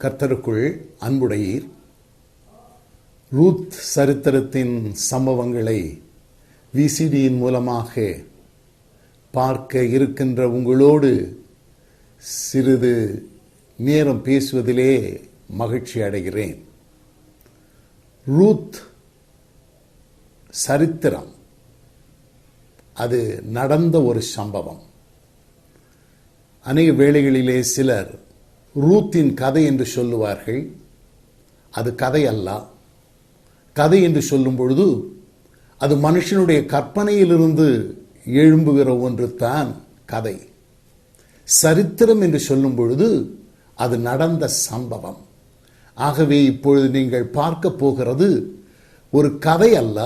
கர்த்தருக்குள் அன்புடையீர். ரூத் சரித்திரத்தின் சம்பவங்களை விசிடியின் மூலமாக பார்க்க இருக்கின்ற உங்களோடு சிறிது நேரம் பேசுவதிலே மகிழ்ச்சி அடைகிறேன். ரூத் சரித்திரம் அது நடந்த ஒரு சம்பவம். அநேக வேளைகளிலே சிலர் ரூத்தின் கதை என்று சொல்லுவார்கள். அது கதை அல்ல. கதை என்று சொல்லும் பொழுது அது மனுஷனுடைய கற்பனையிலிருந்து எழும்புகிற ஒன்று தான் கதை. சரித்திரம் என்று சொல்லும் பொழுது அது நடந்த சம்பவம். ஆகவே இப்பொழுது நீங்கள் பார்க்க போகிறது ஒரு கதை அல்ல,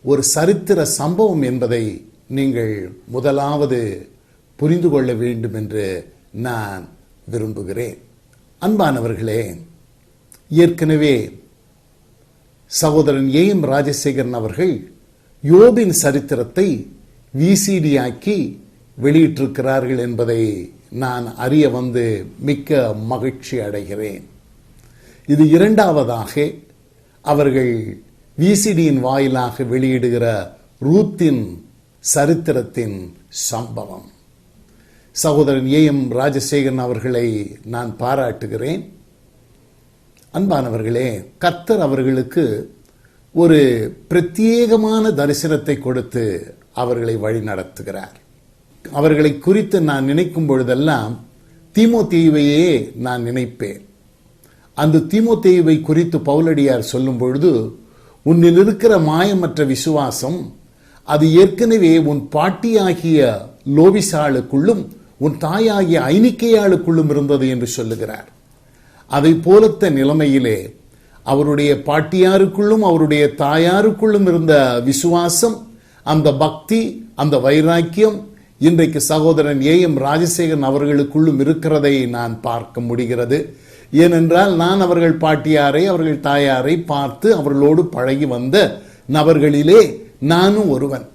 ஒரு சரித்திர சம்பவம் என்பதை நீங்கள் முதலாவது புரிந்து கொள்ள வேண்டும் என்று நான் விரும்புகிறேன். அன்பானவர்களே, ஏற்கனவே சகோதரன் ஏஎம் ராஜசேகரன் அவர்கள் யோபின் சரித்திரத்தை விசிடி ஆக்கி வெளியிட்டிருக்கிறார்கள் என்பதை நான் அறிய வந்து மிக்க மகிழ்ச்சி அடைகிறேன். இது இரண்டாவதாக அவர்கள் விசிடியின் வாயிலாக வெளியிடுகிற ரூத்தின் சரித்திரத்தின் சம்பவம். சகோதரன் ஏஎம் ராஜசேகரன் அவர்களை நான் பாராட்டுகிறேன். அன்பானவர்களே, கர்த்தர் அவர்களுக்கு ஒரு பிரத்யேகமான தரிசனத்தை கொடுத்து அவர்களை வழி நடத்துகிறார். அவர்களை குறித்து நான் நினைக்கும் பொழுதெல்லாம் தீமோத்தேயுவையே நான் நினைப்பேன். அந்த தீமோத்தேயுவை குறித்து பவுலடியார் சொல்லும் பொழுது, உன்னில் இருக்கிற மாயமற்ற விசுவாசம் அது ஏற்கனவே உன் பாட்டியாகிய லோவிசாளுக்குள்ளும் உன் தாயாகிய ஐனிக்கையாளுக்குள்ளும் இருந்தது என்று சொல்லுகிறார். அதை போலத்த நிலைமையிலே அவருடைய பாட்டியாருக்குள்ளும் அவருடைய தாயாருக்குள்ளும் இருந்த விசுவாசம், அந்த பக்தி, அந்த வைராக்கியம் இன்றைக்கு சகோதரன் ஏஎம் ராஜசேகரன் அவர்களுக்குள்ளும் இருக்கிறதை நான் பார்க்க முடிகிறது. ஏனென்றால் நான் அவர்கள் பாட்டியாரை அவர்கள் தாயாரை பார்த்து அவர்களோடு பழகி வந்த நபர்களிலே நானும் ஒருவன்.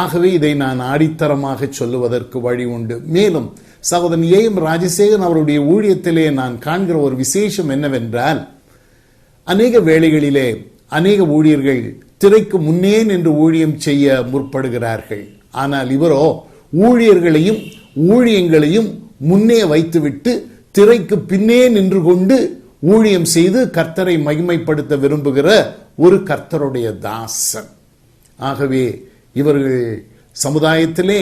ஆகவே இதை நான் ஆடித்தரமாக சொல்லுவதற்கு வழி உண்டு. மேலும் சகோதரன் ஏஎம் ராஜசேகரன் அவருடைய ஊழியத்திலே நான் காண்கிற ஒரு விசேஷம் என்னவென்றால், அநேக வேளைகளிலே அநேக ஊழியர்கள் திரைக்கு முன்னே நின்று ஊழியம் செய்ய முற்படுகிறார்கள். ஆனால் இவரோ ஊழியர்களையும் ஊழியங்களையும் முன்னே வைத்துவிட்டு திரைக்கு பின்னே நின்று கொண்டு ஊழியம் செய்து கர்த்தரை மகிமைப்படுத்த விரும்புகிற ஒரு கர்த்தருடைய தாசன். ஆகவே இவர்கள் சமுதாயத்திலே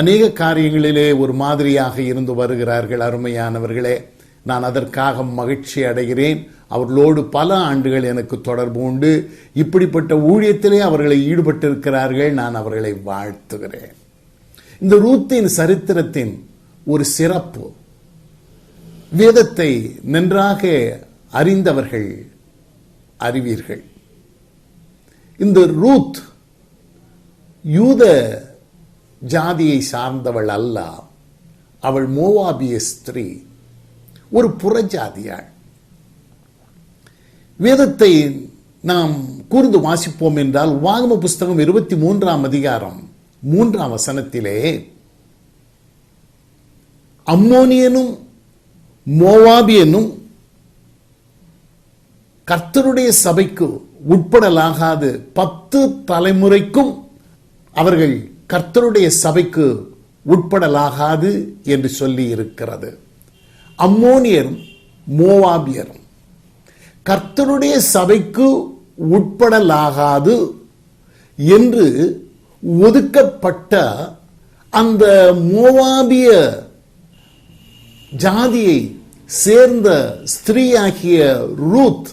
அநேக காரியங்களிலே ஒரு மாதிரியாக இருந்து வருகிறார்கள். அருமையானவர்களே, நான் அதற்காக மகிழ்ச்சி அடைகிறேன். அவர்களோடு பல ஆண்டுகள் எனக்கு தொடர்பு உண்டு. இப்படிப்பட்ட ஊழியத்திலே அவர்களை ஈடுபட்டிருக்கிறார்கள். நான் அவர்களை வாழ்த்துகிறேன். இந்த ரூத்தின் சரித்திரத்தின் ஒரு சிறப்பு, வேதத்தை நன்றாக அறிந்தவர்கள் அறிவீர்கள். இந்த ரூத் யூத ஜாதியை சார்ந்தவள் அல்ல. அவள் மோவாபிய ஸ்திரீ, ஒரு புறஜாதியாள். வேதத்தை நாம் கூர்ந்து வாசிப்போம் என்றால் உபாகம புஸ்தகம் 23ஆம் அதிகாரம் 3ஆம் வசனத்திலே அம்மோனியனும் மோவாபியனும் கர்த்தருடைய சபைக்கு உட்படலாகாது 10 தலைமுறைக்கும் அவர்கள் கர்த்தருடைய சபைக்கு உட்படலாகாது என்று சொல்லி இருக்கிறது. அம்மோனியரும் மோவாபியரும் கர்த்தருடைய சபைக்கு உட்படலாகாது என்று ஒதுக்கப்பட்ட அந்த மோவாபிய ஜாதியை சேர்ந்த ஸ்திரீயாகிய ரூத்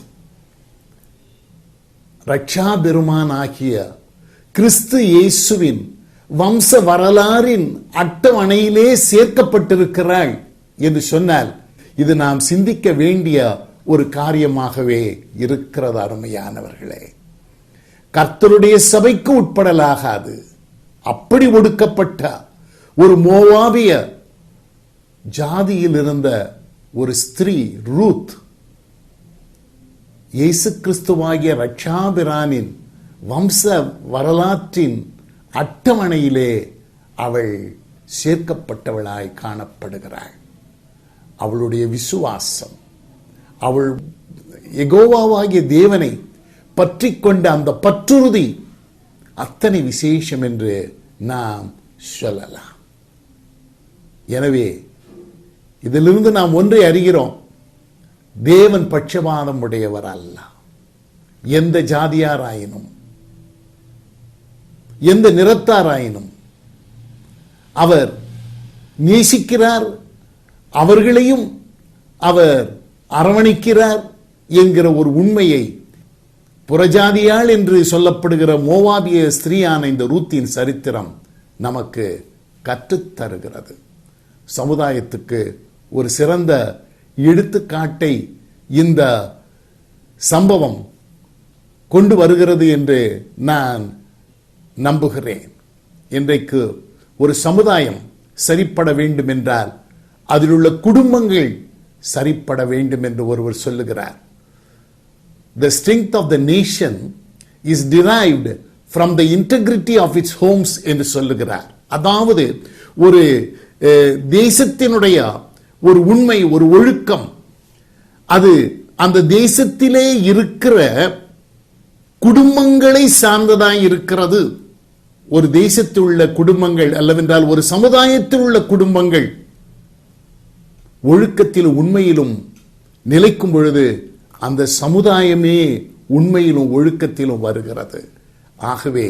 ரட்சாபெருமான் ஆகிய கிறிஸ்து இயேசுவின் வம்ச வரலாறின் அட்டவணையிலே சேர்க்கப்பட்டிருக்கிறாள் என்று சொன்னால் இது நாம் சிந்திக்க வேண்டிய ஒரு காரியமாகவே இருக்கிறது. அருமையானவர்களே, கர்த்தருடைய சபைக்கு உட்படலாகாது அப்படி ஒடுக்கப்பட்ட ஒரு மோவாபிய ஜாதியில் இருந்த ஒரு ஸ்திரீ ரூத் இயேசு கிறிஸ்துவாகிய ரட்சாபிரானின் வம்ச வரலாற்றின் அட்டவணையிலே அவள் சேர்க்கப்பட்டவளாய் காணப்படுகிறாள். அவளுடைய விசுவாசம், அவள் யெகோவாவாகிய தேவனை பற்றி கொண்ட அந்த பற்றுறுதி அத்தனை விசேஷம் என்று நாம் சொல்லலாம். எனவே இதிலிருந்து நாம் ஒன்றை அறிகிறோம், தேவன் பட்சபாதம் உடையவர் அல்ல. எந்த ஜாதியாராயினும் எந்த நிறத்தாராயினும் அவர் நேசிக்கிறார், அவர்களையும் அவர் அரவணைக்கிறார் என்கிற ஒரு உண்மையை புறஜாதியாள் என்று சொல்லப்படுகிற மோவாபிய ஸ்திரீயான இந்த ரூத்தின் சரித்திரம் நமக்கு கற்றுத்தருகிறது. சமுதாயத்துக்கு ஒரு சிறந்த எடுத்துக்காட்டை இந்த சம்பவம் கொண்டு வருகிறது என்று நான் நம்புகிறேன். இன்றைக்கு ஒரு சமுதாயம் சரிப்பட வேண்டும் என்றால் அதில் உள்ள குடும்பங்கள் சரிப்பட வேண்டும் என்று ஒருவர் சொல்லுகிறார். The strength of the nation is derived from the integrity of its homes என்று சொல்லுகிறார். அதாவது ஒரு தேசத்தினுடைய ஒரு உண்மை, ஒரு ஒழுக்கம், அது அந்த தேசத்திலே இருக்கிற குடும்பங்களை சார்ந்ததாய் இருக்கிறது. ஒரு தேசத்தில் உள்ள குடும்பங்கள் அல்லவென்றால் ஒரு சமுதாயத்தில் உள்ள குடும்பங்கள் ஒழுக்கத்திலும் உண்மையிலும் நிலைக்கும் பொழுது அந்த சமுதாயமே உண்மையிலும் ஒழுக்கத்திலும் வருகிறது. ஆகவே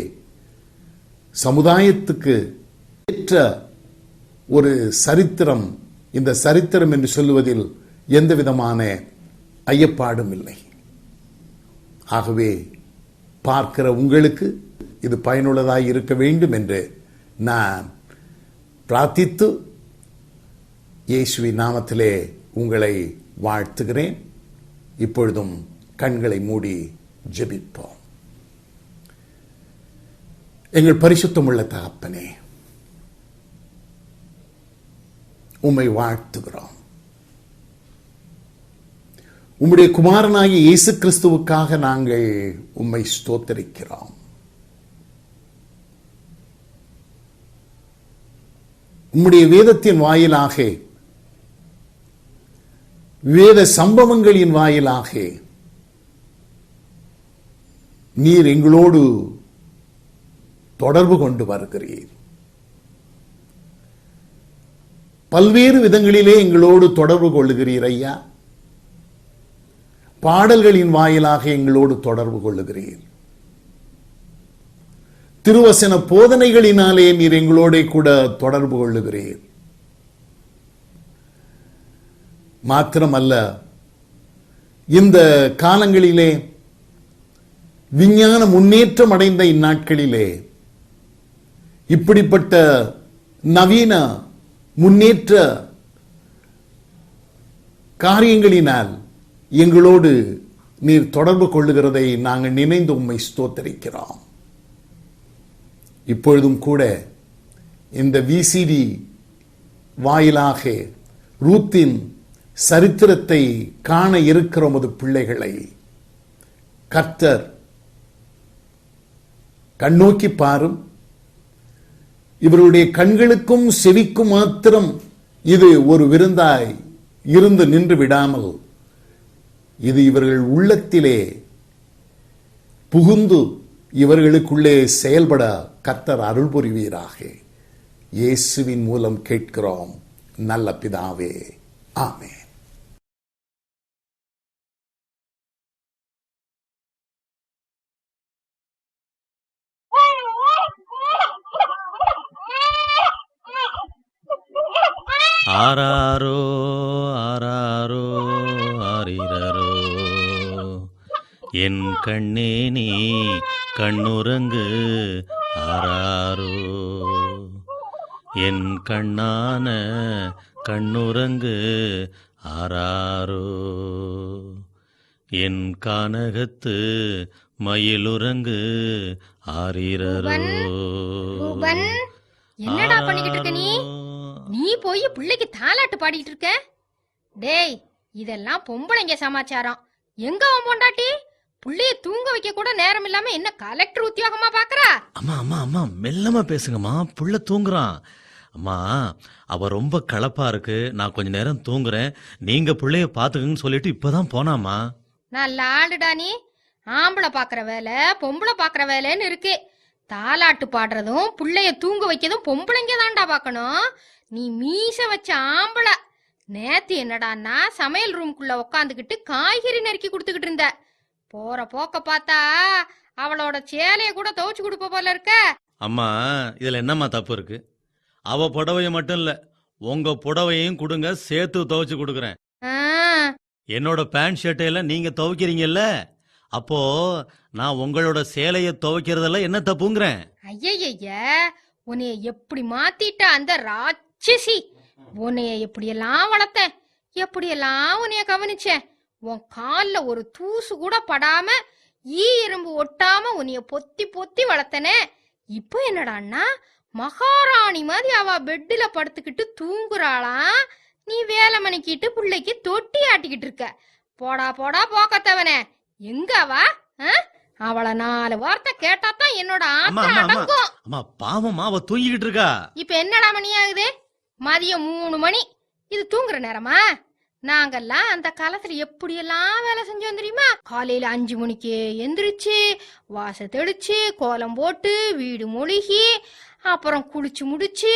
சமுதாயத்துக்கு ஏற்ற ஒரு சரித்திரம் இந்த சரித்திரம் என்று சொல்லுவதில் எந்த விதமான ஐயப்பாடும் இல்லை. ஆகவே பார்க்கிற உங்களுக்கு இது பயனுள்ளதாக இருக்க வேண்டும் என்று நான் பிரார்த்தித்து இயேசுவின் நாமத்திலே உங்களை வாழ்த்துகிறேன். இப்பொழுதும் கண்களை மூடி ஜெபிப்போம். எங்கள் பரிசுத்தமுள்ள தகப்பனே, உம்மை வாழ்த்துகிறோம். உம்முடைய குமாரனாகிய இயேசு கிறிஸ்துவுக்காக நாங்கள் உம்மை ஸ்தோத்தரிக்கிறோம். உம்முடைய வேதத்தின் வாயிலாக, வேத சம்பவங்களின் வாயிலாக நீர் எங்களோடு தொடர்பு கொண்டு வருகிறீர். பல்வேறு விதங்களிலே எங்களோடு தொடர்பு கொள்ளுகிறீர் ஐயா. பாடல்களின் வாயிலாக எங்களோடு தொடர்பு கொள்ளுகிறீர். திருவசன போதனைகளினாலே நீர் எங்களோட கூட தொடர்பு கொள்ளுகிறீர். மாத்திரமல்ல, இந்த காலங்களிலே விஞ்ஞான முன்னேற்றம் அடைந்த இந்நாட்களிலே இப்படிப்பட்ட நவீன முன்னேற்ற காரியங்களினால் எங்களோடு நீர் தொடர்பு கொள்ளுகிறதை நாங்கள் நினைந்து உம்மை ஸ்தோத்தரிக்கிறோம். இப்பொழுதும் கூட இந்த விசிடி வாயிலாக ரூத்தின் சரித்திரத்தை காண இருக்கிற உமது பிள்ளைகளை கர்த்தர் கண்ணோக்கி பாரும். இவருடைய கண்களுக்கும் செவிக்கும் மாத்திரம் இது ஒரு விருந்தாய் இருந்து நின்று விடாமல் இது இவர்கள் உள்ளத்திலே புகுந்து இவர்களுக்குள்ளே செயல்பட கர்த்தர் அருள் புரிவீராக. இயேசுவின் மூலம் கேட்கிறோம் நல்ல பிதாவே, ஆமென். ஆராரோ ஆராரோ ஆரிரரோ, என் கண்ணே நீ கண்ணுறங்கு ஆராரோ, என் கண்ணான கண்ணுறங்கு ஆராரோ, என் கானகத்து மயிலுறங்கு ஆரிரரோ. என்னடா பண்ணிக்கிட்டு இருக்க நீ போய் பிள்ளைக்கு தாலாட்டு பாடிட்டு இருக்க? டேய், இதெல்லாம் பொம்பளைங்க சமாச்சாரம். எங்க அவன் பொண்டாட்டி? புள்ளைய தூங்க வைக்க கூட நேரம் இல்லாம என்ன கலெக்டர் உத்தியோகமா பாக்குறா? அம்மா அம்மா அம்மா மெல்லமா பேசுங்கம்மா, புள்ள தூங்குறான். அம்மா அவ ரொம்ப களைப்பா இருக்கு, நான் கொஞ்ச நேரம் தூங்குறேன், நீங்க பிள்ளைய பாத்துக்கங்கன்னு சொல்லிட்டு இப்பதான் போனாமா. நல்ல ஆளுடா நீ. ஆம்பளை பாக்குற வேலை பொம்பளை பாக்குற வேலைன்னு இருக்கு. தாலாட்டு பாடுறதும் புள்ளைய தூங்க வைக்கிறதும் பொம்பளைங்க தான்டா பாக்கணும். நீ மீச வச்ச ஆம்பளை. நேத்து என்னடான்னா சமையல் ரூம்குள்ள உக்காந்துக்கிட்டு காய்கறி நறுக்கி கொடுத்துக்கிட்டு இருந்த. போற போக்க பார்த்தா அவளோட சேலைய கூட துவைச்சு கொடுப்ப போல இருக்க. அம்மா இதுல என்னம்மா தப்பு இருக்கு? அவ புடவைய மட்டும் இல்ல, உங்க புடவையும் கொடுங்க, சேர்த்து துவைச்சு கொடுக்குறேன். ஆ, என்னோட பேண்ட் ஷர்ட்டையெல்லாம் நீங்க துவைக்கிறீங்கல்ல, அப்போ நான் உங்களோட சேலைய துவைக்கிறதெல்லாம் என்ன தப்புங்கிறேன். ஐயைய உன்னைய எப்படி மாத்திட்ட அந்த ராட்சசி. உன்னைய எப்படியெல்லாம் வளர்த்தேன், எப்படியெல்லாம் உன்னைய கவனிச்சேன். உன் கால்ல ஒரு தூசு கூட படாம ஈ எறும்பு ஒட்டாம உன்னைய பொத்தி பொத்தி வளர்த்தனே. இப்போ என்னடான்னா மகாராணி மாதிரி அவ பெட்டுல படுத்துக்கிட்டு தூங்குறாளாம். நீ வேலை மணிக்கிட்டு பிள்ளைக்கு தொட்டி ஆட்டிக்கிட்டு இருக்க. போடா போடா போக்கத்தவனே, எங்க அவ? அவளை 4 வார்த்தை கேட்டாதான் என்னோட அம்மா ஆட்டம் அம்மா அம்மா அடங்கும். அம்மா பாவம்மா, அவ தூங்கிக்கிட்டு இருக்கா. இப்ப என்னடா மணி ஆகுது? மதியம் 3 மணி. இது தூங்குற நேரமா? நாங்கெல்லாம் அந்த காலத்துல எப்படியெல்லாம் வேலை செஞ்சோம் தெரியுமா? காலையில 5 மணிக்கு எந்திரிச்சு வாச தெளிச்சு கோலம் போட்டு வீடு மொழிகி அப்புறம் குளிச்சு முடிச்சு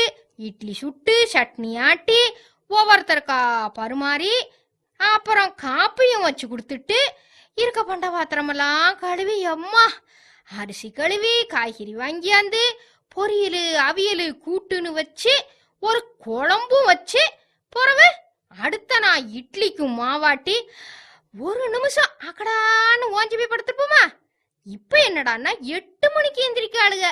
இட்லி சுட்டு சட்னி ஆட்டி ஒவ்வொருத்தருக்கா பருமாறி அப்புறம் காப்பியும் வச்சு கொடுத்துட்டு இருக்க பண்ட பாத்திரமெல்லாம் கழுவி அம்மா அரிசி கழுவி காய்கறி வாங்கியாந்து பொரியல் அவியல் கூட்டுன்னு வச்சு ஒரு குழம்பும் வச்சு பிறகு அடுத்த நான் இட்லிக்கும் மாவாட்டி 1 நிமிஷம் அக்கடான்னு ஓஞ்சி போய் படுத்துப்போமா. இப்ப என்னடான்னா 8 மணிக்கு எந்திரிக்காளுங்க.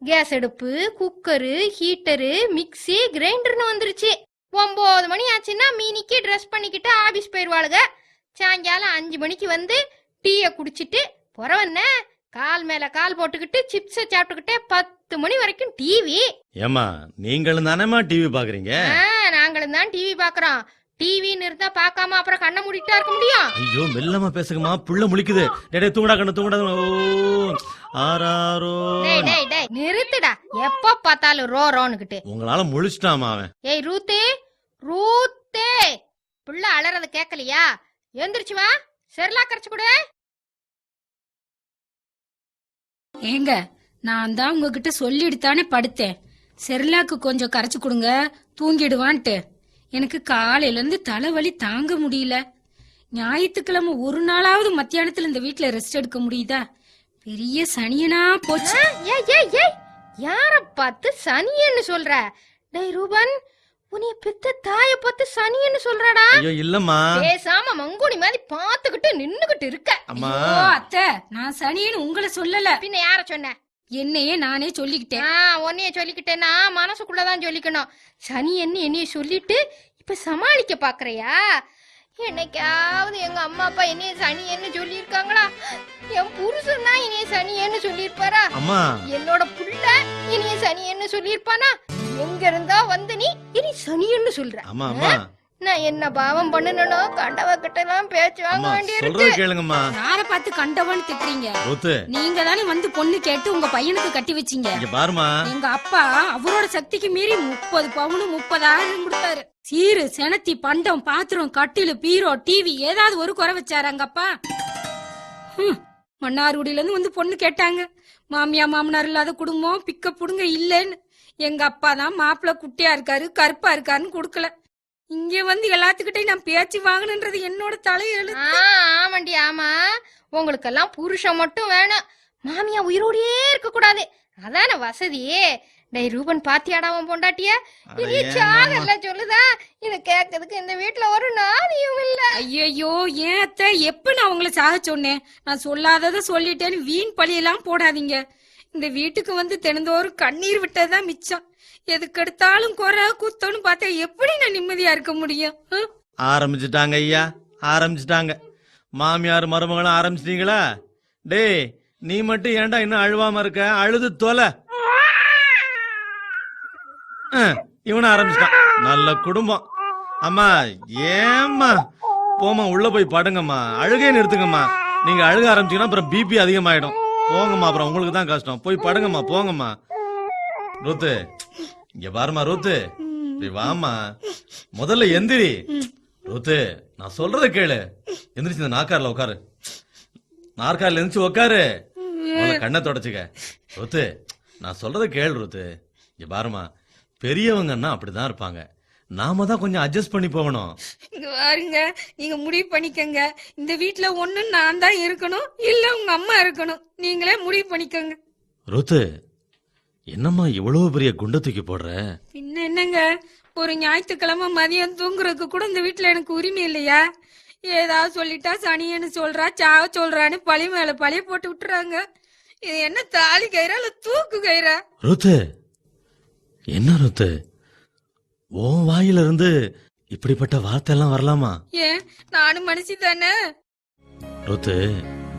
கேஸ் அடுப்பு, குக்கரு, ஹீட்டரு, மிக்சி, கிரைண்டர்னு வந்துருச்சு. 9 மணி ஆச்சுன்னா மீனிக்கு ட்ரெஸ் பண்ணிக்கிட்டு ஆபீஸ் போயிருவாளுங்க. சாயங்காலம் 5 மணிக்கு வந்து டீயை குடிச்சிட்டு புறவன்ன கால் மேல கால் போட்டுக்கிட்டு சிப்ஸை சாப்பிட்டுக்கிட்டே 10 மணி வரைக்கும் டிவி. ஏமா நீங்களும் தானேமா டிவி பாக்குறீங்க? நாங்களும் தான் டிவி பாக்குறோம். டிவின்னு இருந்தா பாக்காம அப்புறம் கண்ணை மூடிட்டா இருக்க முடியும்? ஐயோ மெல்லமா பேசுங்கம்மா, புள்ள முழிக்குது. டேய் தூங்கடா கண்ணு தூங்கடா. ஓ ஆராரோ. டேய் டேய் டேய் நிறுத்துடா, எப்ப பார்த்தாலும் ரோ ரோன்னுகிட்டு. உங்களால முழிச்சிட்டாமா அவன். ஏய் ரூத்தே ரூத்தே, புள்ள அலறது கேட்கலையா? எந்திரிச்சு வா, செர்லா கரைச்சு கொடு. ஏங்க நான் தான் உங்ககிட்ட சொல்லிடுத்தானே படுத்தேன், செர்லாக்கு கொஞ்சம் கரைச்சு கொடுங்க தூங்கிடுவான்ட்டு. எனக்கு காலையில இருந்து தலைவலி தாங்க முடியல. ஞாயிற்றுக்கிழமை ஒரு நாளாவது மத்தியானத்துல இந்த வீட்டுல ரெஸ்ட் எடுக்க முடியுதா? பெரிய சனியனா போச்சு. ஏய் ஏய் ஏய், யார பார்த்து சனியன்னு சொல்ற? டேய் ரூபன், உன்னைய பெத்த தாய பார்த்து சனியன்னு சொல்றடா? ஐயோ இல்லம்மா, பேசாம மங்குனி மாதிரி பாத்துக்கிட்டு நின்னுகிட்டு இருக்க. அம்மா ஓ அத்தை, நான் சனியன்னு உங்களை சொல்லல, பின்ன யார சொன்ன? என்னையே நானே சொல்லிக்கிட்டேன். உன்னைய சொல்லிக்கிட்டேன்னா மனசுக்குள்ளதான் சொல்லிக்கணும். சனியன்னு என்னைய சொல்லிட்டு இப்ப சமாளிக்க பாக்குறியா? என்னைக்காவது எங்க அம்மா அப்பா என்னைய சனியன்னு சொல்லியிருக்காங்களா? என் புருஷன் தான் என்னைய சனியன்னு சொல்லியிருப்பாரா? அம்மா என்னோட புள்ள என்னைய சனியன்னு சொல்லியிருப்பானா? எங்க இருந்தா வந்து நீ இனி சனியன்னு சொல்ற? அம்மா அம்மா நான் என்ன பாவம் பண்ணனோ கண்டவ கிட்ட எல்லாம் பேச்சு வாங்க அம்மா வேண்டியிருக்கு. சொல்றது கேளுங்கம்மா. யாரை பார்த்து கண்டவன்னு திட்டுறீங்க? ருத்து நீங்க தானே வந்து பொண்ணு கேட்டு உங்க பையனுக்கு கட்டி வச்சீங்க. இங்க பாருமா, எங்க அப்பா அவரோட சக்திக்கு மீறி 30 பவுனு 30,000 கொடுத்தாரு. சீரு செனத்தி பண்டம் பாத்திரம் கட்டிலு பீரோ டிவி ஏதாவது ஒரு குறை வச்சாரு எங்க அப்பா? மன்னார்குடியில இருந்து வந்து பொண்ணு கேட்டாங்க. மாமியா மாமனார் இல்லாத குடும்பம் பிக்க புடுங்க இல்லன்னு. எங்க அப்பா தான் மாப்பிள்ள குட்டியா இருக்காரு கருப்பா இருக்காருன்னு கொடுக்கல. இங்க வந்து எல்லாத்துக்கிட்டே நான் பேச்சு வாங்கணுன்றது என்னோட தலையெழு. ஆமாண்டி ஆமா, உங்களுக்கெல்லாம் புருஷன் மட்டும் வேணும், மாமியா உயிரோடயே இருக்க கூடாது. அதான வசதியே. டேய் ரூபன் பாத்தியாடா உன் பொண்டாட்டிய? இனி சாகல சொல்லுதா? இத கேட்கறதுக்கு இந்த வீட்டுல ஒரு நாதியும் இல்ல. ஐயோ ஏன் அத்தை, எப்ப நான் உங்களை சாக சொன்னேன்? நான் சொல்லாதத சொல்லிட்டேன்னு வீண் பழியெல்லாம் போடாதீங்க. இந்த வீட்டுக்கு வந்து தினந்தோறும் கண்ணீர் விட்டதுதான் மிச்சம். எதுக்கு எடுத்தாலும் குறை குத்தோன்னு பார்த்தா எப்படி நான் நிம்மதியா இருக்க முடியும்? ஆரம்பிச்சுட்டாங்க ஐயா, ஆரம்பிச்சுட்டாங்க. மாமியார் மருமகளும் ஆரம்பிச்சிட்டீங்களா? டேய் நீ மட்டும் ஏன்டா இன்னும் அழுவாம இருக்க? அழுது தொலை. இவன ஆரம்பிச்சிட்டான். நல்ல குடும்பம். அம்மா ஏம்மா போமா, உள்ள போய் படுங்கம்மா, அழுகே நிறுத்துங்கம்மா. நீங்க அழுக ஆரம்பிச்சீங்கன்னா அப்புறம் பிபி அதிகமாயிடும். போங்கம்மா, அப்புறம் உங்களுக்கு தான் கஷ்டம். போய் படுங்கம்மா, போங்கம்மா. ருத்து இங்க பாருமா ரூத்து, இப்படி வாமா, முதல்ல எந்திரி. ரூத்து, நான் சொல்றத கேளு. எந்திரிச்சு இந்த நாற்காரில உட்காரு. நாற்காரில எந்திரிச்சு உட்காரு. முதல்ல கண்ணை தொடச்சுக்க. ரூத்து, நான் சொல்றத கேளு ரூத்து. இங்க பாருமா, பெரியவங்கன்னா அப்படிதான் இருப்பாங்க. நாம தான் கொஞ்சம் அட்ஜஸ்ட் பண்ணி போகணும். இங்க பாருங்க, நீங்க முடிவு பண்ணிக்கங்க. இந்த வீட்ல ஒண்ணு நான் தான் இருக்கணும், இல்ல உங்க அம்மா இருக்கணும். நீங்களே முடிவு பண்ணிக்கங்க. ரூத்து, என்னம்மா இவ்வளவு பெரிய குண்டை தூக்கி போடுற? பின்ன என்னங்க, ஒரு ஞாயிற்றுக்கிழமை மதியம் தூங்குறதுக்கு கூட இந்த வீட்ல எனக்கு உரிமை இல்லையா? ஏதாவது சொல்லிட்டா சனியன்னு சொல்றா, சாவ சொல்றான்னு பழி மேல பழிய போட்டு விட்டுறாங்க. இது என்ன தாலி கயிறா இல்ல தூக்கு கயிறா? ரூத்து, என்ன ரூத்து, உன் வாயில இருந்து இப்படிப்பட்ட வார்த்தை எல்லாம் வரலாமா? ஏன், நானும் மனுஷி தானே. ரூத்து,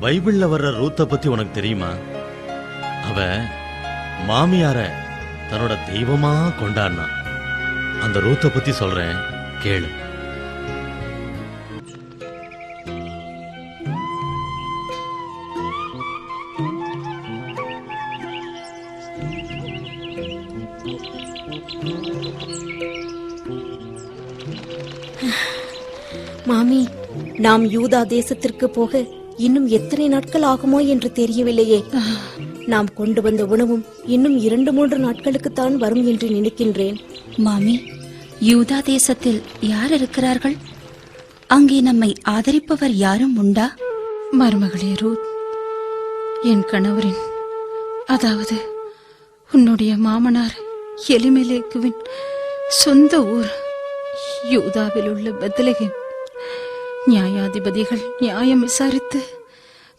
பைபிள்ல வர்ற ரூத்த பத்தி உனக்கு தெரியுமா? அவ மாமியார தன்னோட தெய்வமா கொண்டாடினா. அந்த ரூத்த பத்தி சொல்றேன், கேளு. மாமி, நாம் யூதா தேசத்திற்கு போக இன்னும் எத்தனை நாட்கள் ஆகுமோ என்று தெரியவில்லையே. நாம் கொண்டு வந்த உணவும் இன்னும் 2-3 நாட்களுக்குத்தான் வரும் என்று நினைக்கின்றேன். மாமி, யூதா தேசத்தில் யார் இருக்கிறார்கள்? அங்கே நம்மை ஆதரிப்பவர் யாரும் உண்டா? மருமகளே ரூத், என் கணவரின், அதாவது உன்னுடைய மாமனார் எலிமெலேக்குவின் சொந்த ஊர் யூதாவில் உள்ள பெத்லகேம். நியாயாதிபதிகள் நியாயம் விசாரித்து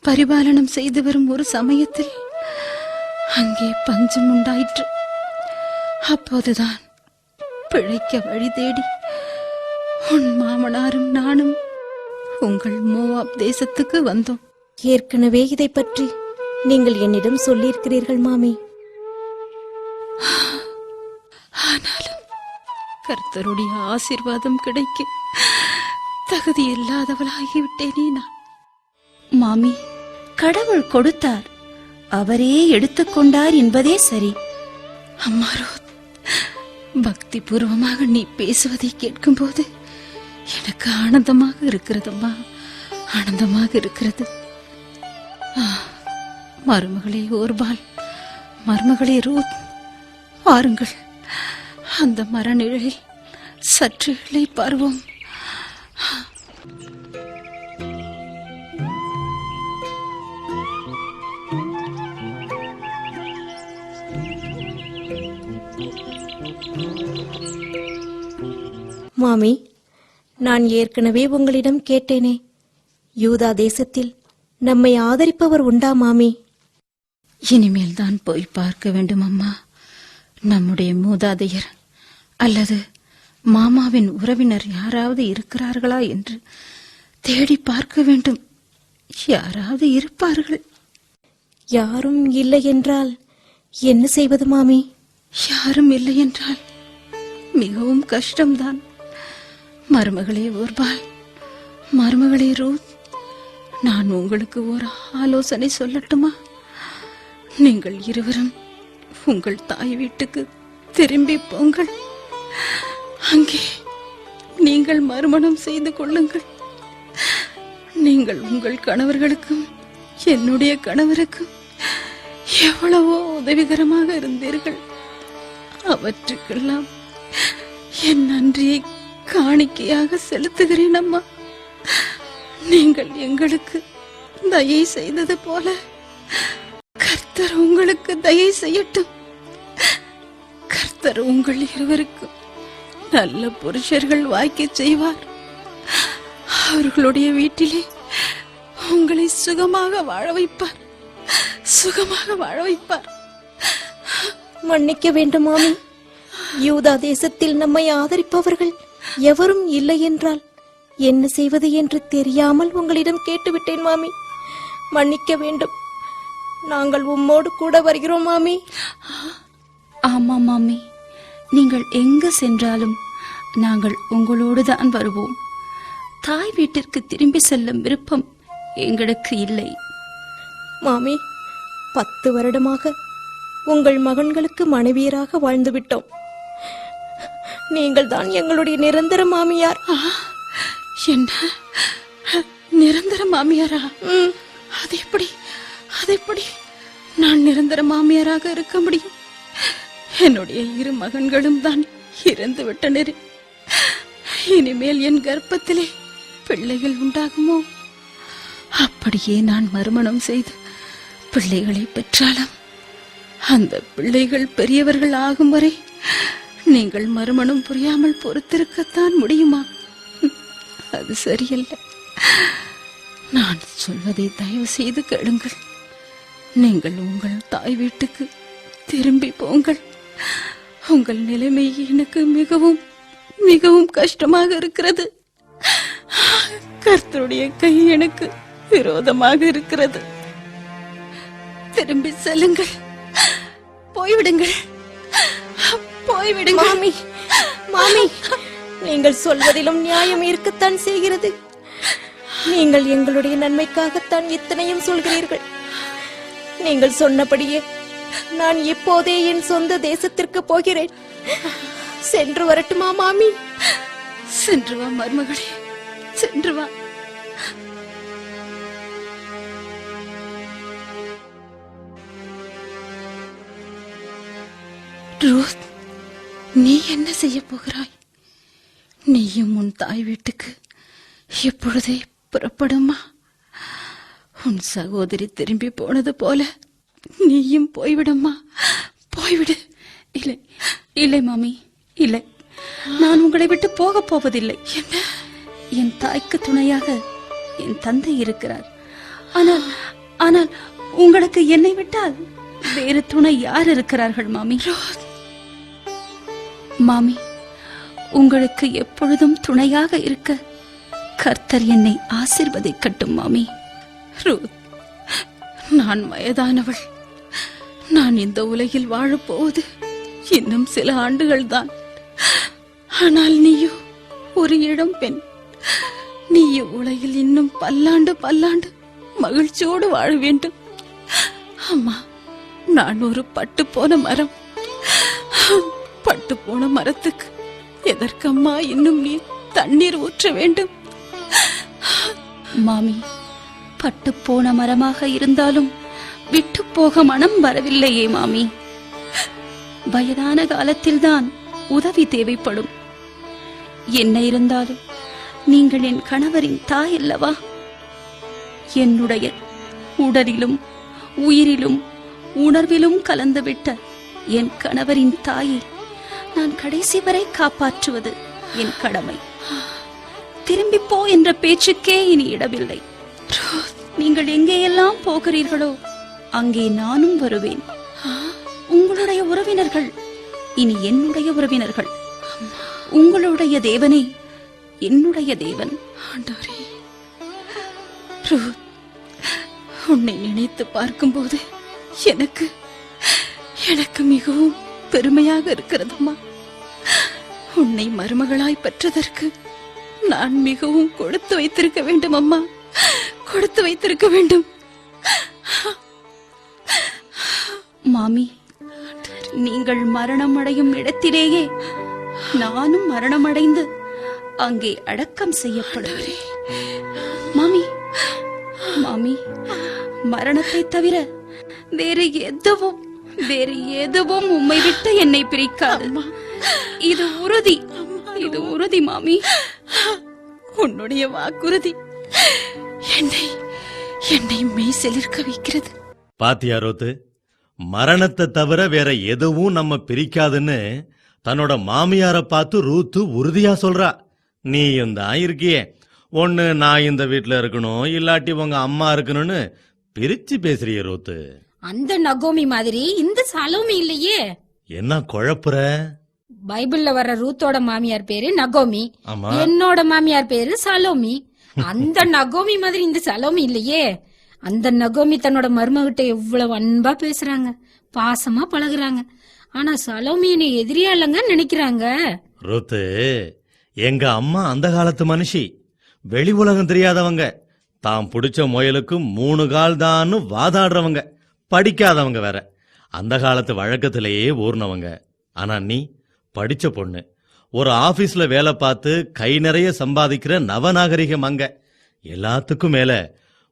பரிபாலனம் செய்து வரும் ஒரு சமயத்தில் அங்கே பஞ்சம் உண்டாயிற்று. அப்போதுதான் பிழைக்க வழி தேடி உன் மாமனாரும் நானும் உங்கள் மோவாப் தேசத்துக்கு வந்தோம். ஏற்கனவே இதை பற்றி நீங்கள் என்னிடம் சொல்லியிருக்கிறீர்கள் மாமி. ஆனாலும் கர்த்தருடைய ஆசீர்வாதம் கிடைக்க தகுதி இல்லாதவளாகிவிட்டேனே நான். மாமி, கடவுள் கொடுத்தார், அவரே எடுத்துக்கொண்டார் என்பதே சரி. அம்மா ரோத், பக்தி பூர்வமாக நீ பேசுவதை கேட்கும்போது எனக்கு ஆனந்தமாக இருக்கிறதம்மா, ஆனந்தமாக இருக்கிறது. மருமகளே ஓர்பால், மருமகளே ரூத், வாருங்கள், அந்த மர நிழலில் சற்று இளைப்பாறுவோம். மாமி, நான் ஏற்கனவே உங்களிடம் கேட்டேனே, யூதா தேசத்தில் நம்மை ஆதரிப்பவர் உண்டா மாமி? இனிமேல் தான் போய் பார்க்க வேண்டும் அம்மா. நம்முடைய மூதாதையர் அல்லது மாமாவின் உறவினர் யாராவது இருக்கிறார்களா என்று தேடி பார்க்க வேண்டும். யாராவது இருப்பார்கள். யாரும் இல்லை என்றால் என்ன செய்வது மாமி? யாரும் இல்லை என்றால் மிகவும் கஷ்டம்தான். மருமகளே ஓர்பால், மருமகளே ரூத், நான் உங்களுக்கு ஒரு ஆலோசனை சொல்லட்டுமா? நீங்கள் இருவரும் உங்கள் தாய் வீட்டுக்கு திரும்பி போங்கள். அங்கே நீங்கள் மறுமணம் செய்து கொள்ளுங்கள். நீங்கள் உங்கள் கணவர்களுக்கும் என்னுடைய கணவருக்கும் எவ்வளவோ உதவிகரமாக இருந்தீர்கள். அவற்றுக்கெல்லாம் என் நன்றியை காணிக்கையாக செலுத்துகிறேன் அம்மா. நீங்கள் எங்களுக்கு தயை செய்தது போல கர்த்தர் உங்களுக்கு தயை செய்யட்டும். கர்த்தர் உங்கள் இருவருக்கும் நல்ல புருஷர்கள் வாய்க்கச் செய்வார். அவர்களுடைய வீட்டிலே உங்களை சுகமாக வாழ வைப்பார், சுகமாக வாழ வைப்பார். மன்னிக்க வேண்டும் மாமி. யூதா தேசத்தில் நம்மை ஆதரிப்பவர்கள் எவரும் இல்லை என்றால் என்ன செய்வது என்று தெரியாமல் உங்களிடம் கேட்டுவிட்டேன் மாமி. மன்னிக்க வேண்டும். நாங்கள் உம்மோடு கூட வருகிறோம் மாமி. ஆமா மாமி, நீங்கள் எங்கு சென்றாலும் நாங்கள் உங்களோடு தான் வருவோம். தாய் வீட்டிற்கு திரும்பி செல்லும் விருப்பம் எங்களுக்கு இல்லை. மாமி, 10 வருடமாக உங்கள் மகன்களுக்கு மனைவியராக வாழ்ந்துவிட்டோம். நீங்கள் தான் எங்களுடைய நிரந்தர மாமியார். என்ன நிரந்தர மாமியாரா? ம், அது எப்படி நான் நிரந்தர மாமியாராக இருக்க முடியும்? என்னுடைய 2 மகன்களும் தான் இறந்து விட்டனர். இனிமேல் என் கர்ப்பத்திலே பிள்ளைகள் உண்டாகுமோ? அப்படியே நான் மறுமணம் செய்து பிள்ளைகளை பெற்றாலும் அந்த பிள்ளைகள் பெரியவர்கள் ஆகும் வரை நீங்கள் மறுமணம் புரியாமல் பொறுத்திருக்கத்தான் முடியுமா? அது சரியல்ல. நான் சொல்வதை தயவு செய்து கேளுங்கள். நீங்கள் உங்கள் தாய் வீட்டுக்கு திரும்பி போங்கள். உங்கள் நிலைமை எனக்கு மிகவும் மிகவும் கஷ்டமாக இருக்கிறது. கர்த்தருடைய கை எனக்கு விரோதமாக இருக்கிறது. திரும்பி செல்லுங்கள். போய்விடுங்கள். போய்விடுங்கள். மாமி, மாமி, நீங்கள் சொல்வதிலும் நியாயம் இருக்கத்தான் செய்கிறது. நீங்கள் எங்களுடைய நன்மைக்காகத்தான் இத்தனையும் சொல்கிறீர்கள். நீங்கள் சொன்னபடியே நான் இப்போதே என் சொந்த தேசத்திற்கு போகிறேன். சென்று வரட்டுமா மாமி? சென்று வா மருமகளே, சென்று வா. ரூத், நீ என்ன செய்ய போகிறாய்? நீயும் உன் தாய் வீட்டுக்கு எப்பொழுதே புறப்படுமா? உன் சகோதரி திரும்பி போனது போல நீயும் போய்விடம்மா, போய்விடு. இல்லை இல்லை மாமி, இல்லை, நான் உங்களை விட்டு போக போவதில்லை. என்ன? என் தாய்க்கு துணையாக என் தந்தை இருக்கிறார். ஆனால் ஆனால் உங்களுக்கு என்னை விட்டால் வேறு துணை யார் இருக்கிறார்கள் மாமி? மாமி, உங்களுக்கு எப்பொழுதும் துணையாக இருக்க கர்த்தர் என்னை ஆசீர்வதிக்கட்டும் மாமி. ரூத், நான் வயதானவள். நான் இந்த உலகில் வாழப்போவது இன்னும் சில ஆண்டுகள் தான். ஆனால் நீயோ ஒரு இளம் பெண். நீயோ உலகில் இன்னும் பல்லாண்டு மகிழ்ச்சியோடு வாழ வேண்டும். அம்மா, நான் ஒரு பட்டுப்போன மரம். பட்டுப்போன மரத்துக்கு எதற்கம்மா இன்னும் நீ தண்ணீர் ஊற்ற வேண்டும்? மாமி, பட்டு போன மரமாக இருந்தாலும் விட்டு போக மனம் வரவில்லையே மாமி. வயதான காலத்தில்தான் உதவி தேவைப்படும். என்ன இருந்தாலும் நீங்கள் என் கணவரின் தாய் அல்லவா? என்னுடைய உடலிலும் உயிரிலும் உணர்விலும் கலந்துவிட்ட என் கணவரின் தாயை நான் கடைசி வரை காப்பாற்றுவது என் கடமை. திரும்பி போ என்ற பேச்சுக்கே இனி இடமில்லை. நீங்கள் எங்கேயெல்லாம் போகிறீர்களோ அங்கே நானும் வருவேன். உங்களுடைய உறவினர்கள் இனி என்னுடைய உறவினர்கள். உங்களுடைய தேவனே என்னுடைய தேவன். ஆண்டவரே, ரூத், உன்னை நினைத்து பார்க்கும்போது எனக்கு எனக்கு மிகவும் பெருமையாக இருக்கிறதம்மா. உன்னை மருமகளாய் பெற்றதற்கு நான் மிகவும் கொடுத்து வைத்திருக்க வேண்டும் அம்மா, கொடுத்து வைத்திருக்க வேண்டும். மாமி, நீங்கள் மரணம் அடையும் இடத்திலேயே நானும் மரணமடைந்து அங்கே அடக்கம் செய்யப்படுகிறேன். மாமி, மாமி, மரணத்தை தவிர வேறு எதுவும் உம்மை விட்டு என்னை பிரிக்காது. இது உறுதி, இது உறுதி மாமி. உன்னுடைய வாக்குறுதி என்னை மெய் சிலிர்க்க வைக்கிறது. பாத்தியா ரோத்து, மரணத்தை தவிர வேற எதுவும் நம்ம பிரிக்காதுன்னு தன்னோட மாமியார பார்த்து ரூத்து உறுதியா சொல்றா. நீயும் தான் இருக்கியே, ஒண்ணு நான் இந்த வீட்டுல இருக்கணும், இல்லாட்டி உங்க அம்மா இருக்கணும்னு பிரிச்சு பேசுறிய ரூத்து. அந்த நகோமி மாதிரி இந்த சலோமி இல்லையே. என்ன குழப்புற? பைபிள்ல வர்ற ரூத்தோட மாமியார் பேரு நகோமி, ஆமா. என்னோட மாமியார் பேரு சலோமி. அந்த நகோமி மாதிரி இந்த சலோமி இல்லையே. அந்த நகோமி தன்னோட மருமகிட்ட எவ்வளவு அன்பா பேசுறாங்க, பாசமா பழகுறாங்க. ஆனா சலோமி என்னை எதிரியா இல்லைங்க நினைக்கிறாங்க. ரூத்து, எங்க அம்மா அந்த காலத்து மனுஷி, வெளி உலகம் தெரியாதவங்க, தாம் பிடிச்ச முயலுக்கு 3 கால் தான்னு வாதாடுறவங்க, படிக்காதவங்க வேற. அந்த காலத்து வழக்கத்திலேயே ஊர்னவங்க. ஆனா நீ படிச்ச பொண்ணு, ஒரு ஆபீஸ்ல வேலை பார்த்து கை நிறைய சம்பாதிக்கிற நவநாகரிக மங்க. எல்லாத்துக்கும் மேல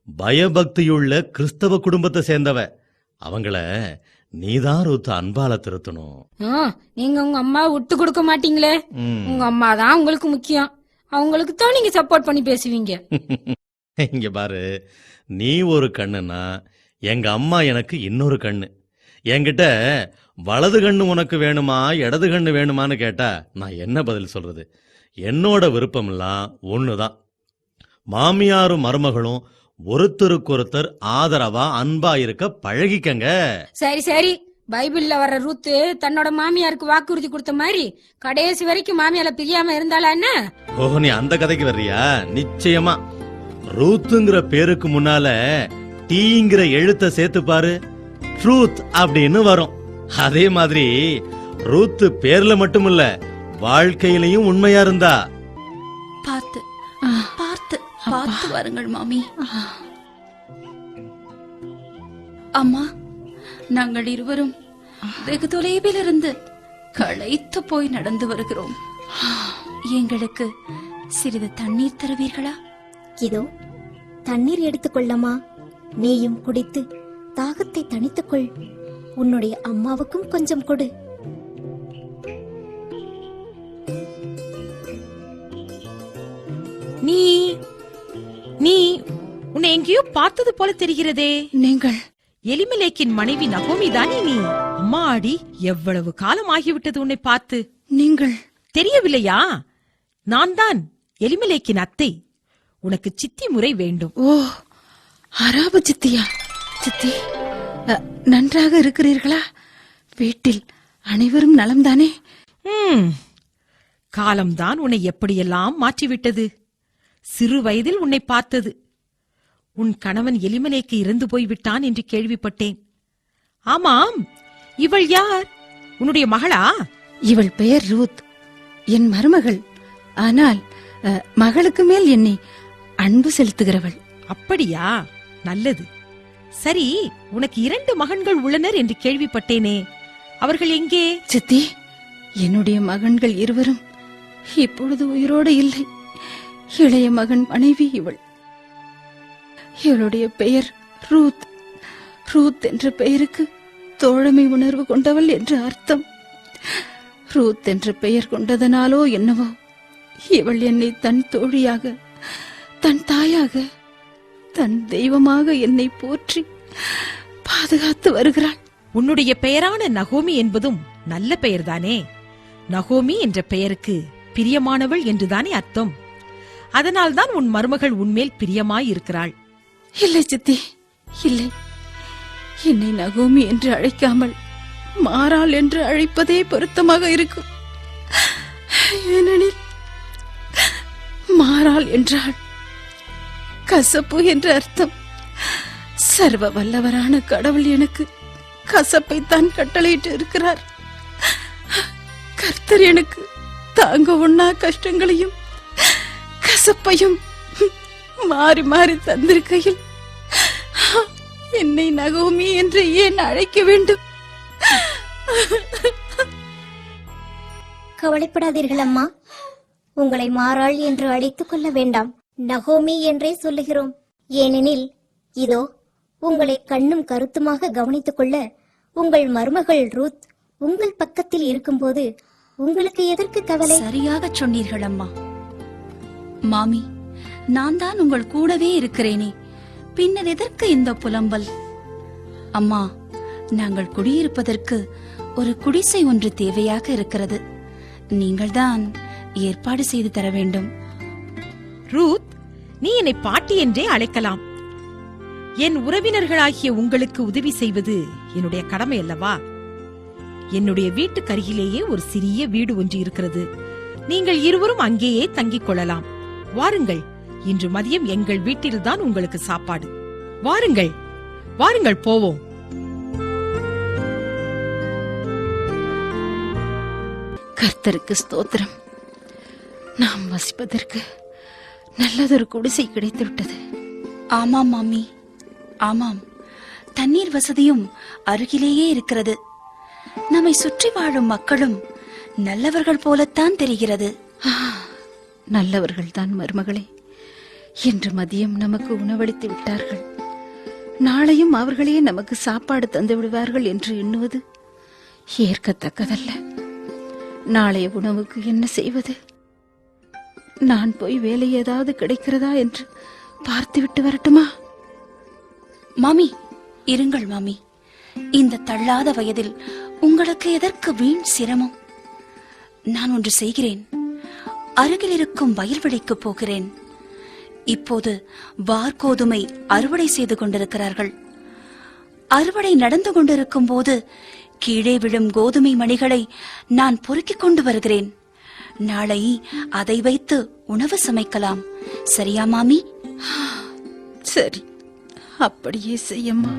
பயபக்தியுள்ள கிறிஸ்தவ குடும்பத்தை சேர்ந்தவ. அவங்கள நீதான் ரூத் அன்பால திருத்தணும். நீங்க உங்க அம்மா விட்டு கொடுக்க மாட்டீங்களே. ம். உங்க அம்மா தான் உங்களுக்கு முக்கியம். அவங்களுக்கு தான் நீங்க சப்போர்ட் பண்ணி பேசுவீங்க. இங்க பாரு, நீ ஒரு கண்ணுனா எங்க அம்மா எனக்கு இன்னொரு கண்ணு. என்கிட்ட வலது கண்ணு உனக்கு வேணுமா இடது கண்ணு வேணுமான்னு கேட்டா நான் என்ன பதில் சொல்றது? என்னோட விருப்பம்லாம் ஒண்ணுதான். மாமியாரும் மருமகளும் ஒருத்தருக்கொருத்தர் ஆதரவா அன்பா இருக்க பழகிக்கங்க. சரி சரி, பைபிள்ல வர்ற ரூத்து தன்னோட மாமியாருக்கு வாக்குறுதி கொடுத்த மாதிரி கடைசி வரைக்கும் மாமியால பிரியாம இருந்தாளா என்ன? ஓ, நீ அந்த கதைக்கு வர்றியா? நிச்சயமா. ரூத்துங்கிற பேருக்கு முன்னால டீங்கிற எழுத்த சேர்த்து பாரு, ட்ரூத் அப்படின்னு வரும். அதே மாதிரி ரூத்து பேர்ல மட்டும் இல்ல, வாழ்க்கையிலையும் உண்மையா இருந்தா. பார்த்து பார்த்து பார்த்து வாருங்கள் மாமி. அம்மா, நாங்கள் இருவரும் வெகு தொலைவில் இருந்து களைத்து போய் நடந்து வருகிறோம். எங்களுக்கு சிறிது தண்ணீர் தருவீர்களா? இதோ தண்ணீர் எடுத்துக்கொள்ளமா. நீயும் குடித்து தாகத்தை தணித்துக்கொள். உன்னுடைய அம்மாவுக்கும் கொஞ்சம் கொடு. நீ நீ உன்னை எங்கேயோ பார்த்தது போல தெரிகிறதே. நீங்கள் எலிமெலேக்கின் மனைவி நகோமி தானே நீ? அம்மாடி, எவ்வளவு காலம் ஆகிவிட்டது உன்னை பார்த்து. நீங்கள் தெரியவில்லையா? நான் தான் எலிமெலேக்கின் அத்தை. உனக்கு சித்தி முறை வேண்டும். ஓ, அராபு சித்தியா? சித்தி, நன்றாக இருக்கிறீர்களா? வீட்டில் அனைவரும் நலம்தானே? காலம்தான் உன்னை எப்படியெல்லாம் மாற்றிவிட்டது. சிறு வயதில் உன்னை பார்த்தது. உன் கணவன் எலிமெலேக்கு இறந்து போய்விட்டான் என்று கேள்விப்பட்டேன். ஆமாம், இவள் யார்? உன்னுடைய மகளா? இவள் பெயர் ரூத், என் மருமகள். ஆனால் மகளுக்கு மேல் என்னை அன்பு செலுத்துகிறவள். அப்படியா? நல்லது. சரி, உனக்கு 2 மகன்கள் உள்ளனர் என்று கேள்விப்பட்டேனே, அவர்கள் எங்கே? சித்தி, என்னுடைய மகன்கள் இருவரும் இப்பொழுது உயிரோடு இல்லை. இளைய மகன் மனைவி இவள். இவளுடைய பெயர் ரூத். ரூத் என்ற பெயருக்கு தோழமை உணர்வு கொண்டவள் என்று அர்த்தம். ரூத் என்ற பெயர் கொண்டதனாலோ என்னவோ இவள் என்னை தன் தோழியாக, தன் தாயாக, தன் தெய்வமாக என்னை போற்றி பாதுகாத்து வருகிறாள். உன்னுடைய பெயரான நகோமி என்பதும் நல்ல பெயர்தானே? நகோமி என்ற பெயருக்கு பிரியமானவள் என்றுதானே அர்த்தம்? அதனால்தான் உன் மருமகள் உன்மேல் பிரியமாயிருக்கிறாள். இல்லை சித்தி, இல்லை. என்னை நகோமி என்று அழைக்காமல் மாறாள் என்று அழைப்பதே பொருத்தமாக இருக்கும். ஏனெனில் மாறாள் என்றால் கசப்பு என்று அர்த்தம். சர்வ வல்லவரான கடவுள் எனக்கு கசப்பை தான் கட்டளையிட்டு இருக்கிறார். கர்த்தர் எனக்கு தாங்க ஒண்ணா கஷ்டங்களையும் கசப்பையும் மாறி மாறி தந்திருக்கையில் என்னை நகோமி என்று ஏன் அழைக்க வேண்டும்? கவலைப்படாதீர்கள் அம்மா. உங்களை மாறாள் என்று அழைத்துக் கொள்ள வேண்டாம். நகோமி என்றே சொல்லுகிறோம். ஏனெனில் இதோ உங்களை கண்ணும் கருத்துமாக கவனித்துக் கொள்ள உங்கள் மருமகள் ரூத் உங்கள் பக்கத்தில் இருக்கும்போது உங்களுக்கு எதற்கு கவலை? சரியாக சொன்னீர்கள் அம்மா. மாமி, நான் தான் உங்கள் கூடவே இருக்கிறேனே, பின்னர் எதற்கு இந்த புலம்பல்? அம்மா, நாங்கள் குடியிருப்பதற்கு ஒரு குடிசை ஒன்று தேவையாக இருக்கிறது. நீங்கள்தான் ஏற்பாடு செய்து தர வேண்டும். ரூத், நீ என்னை பாட்டி என்றே அழைக்கலாம். என் உறவினர்களாகிய உங்களுக்கு உதவி செய்வது என்னுடைய கடமை அல்லவா? என்னுடைய வீட்டுக்கருகிலேயே ஒரு சிறிய வீடு ஒன்று இருக்கிறது. நீங்கள் இருவரும் அங்கேயே தங்கிக் கொள்ளலாம். வாருங்கள், இன்று மதியம் எங்கள் வீட்டில்தான் உங்களுக்கு சாப்பாடு. வாருங்கள், வாருங்கள், போவோம். கர்த்தருக்கு ஸ்தோத்திரம். நாம் வசிப்பதற்கு நல்லதொரு குடிசை கிடைத்து விட்டது. ஆமாம் மாமி, ஆமாம். தண்ணீர் வசதியும் அருகிலேயே இருக்கிறது. நம்மை சுற்றி வாழும் மக்களும் நல்லவர்கள் போலத்தான் தெரிகிறது. நல்லவர்கள்தான் மருமகளே. இன்று மதியம் நமக்கு உணவளித்து விட்டார்கள், நாளையும் அவர்களே நமக்கு சாப்பாடு தந்து விடுவார்கள் என்று எண்ணுவது ஏற்கத்தக்கதல்ல. நாளைய உணவுக்கு என்ன செய்வது? நான் போய் வேலை ஏதாவது கிடைக்கிறதா என்று பார்த்துவிட்டு வரட்டுமா? மாமி, இருங்கள் மாமி. இந்த தள்ளாத வயதில் உங்களுக்கு எதற்கு வீண் சிரமம்? நான் ஒன்று செய்கிறேன். அருகில் இருக்கும் வயல்வெளிக்கு போகிறேன். இப்போது வார்கோதுமை அறுவடை செய்து கொண்டிருக்கிறார்கள். அறுவடை நடந்து கொண்டிருக்கும் போது கீழே விழும் கோதுமை மணிகளை நான் பொறுக்கிக் கொண்டு வருகிறேன். நாளை அதை வைத்து உணவு சமைக்கலாம். சரியா மாமி? சரி, அப்படியே செய்யம்மா.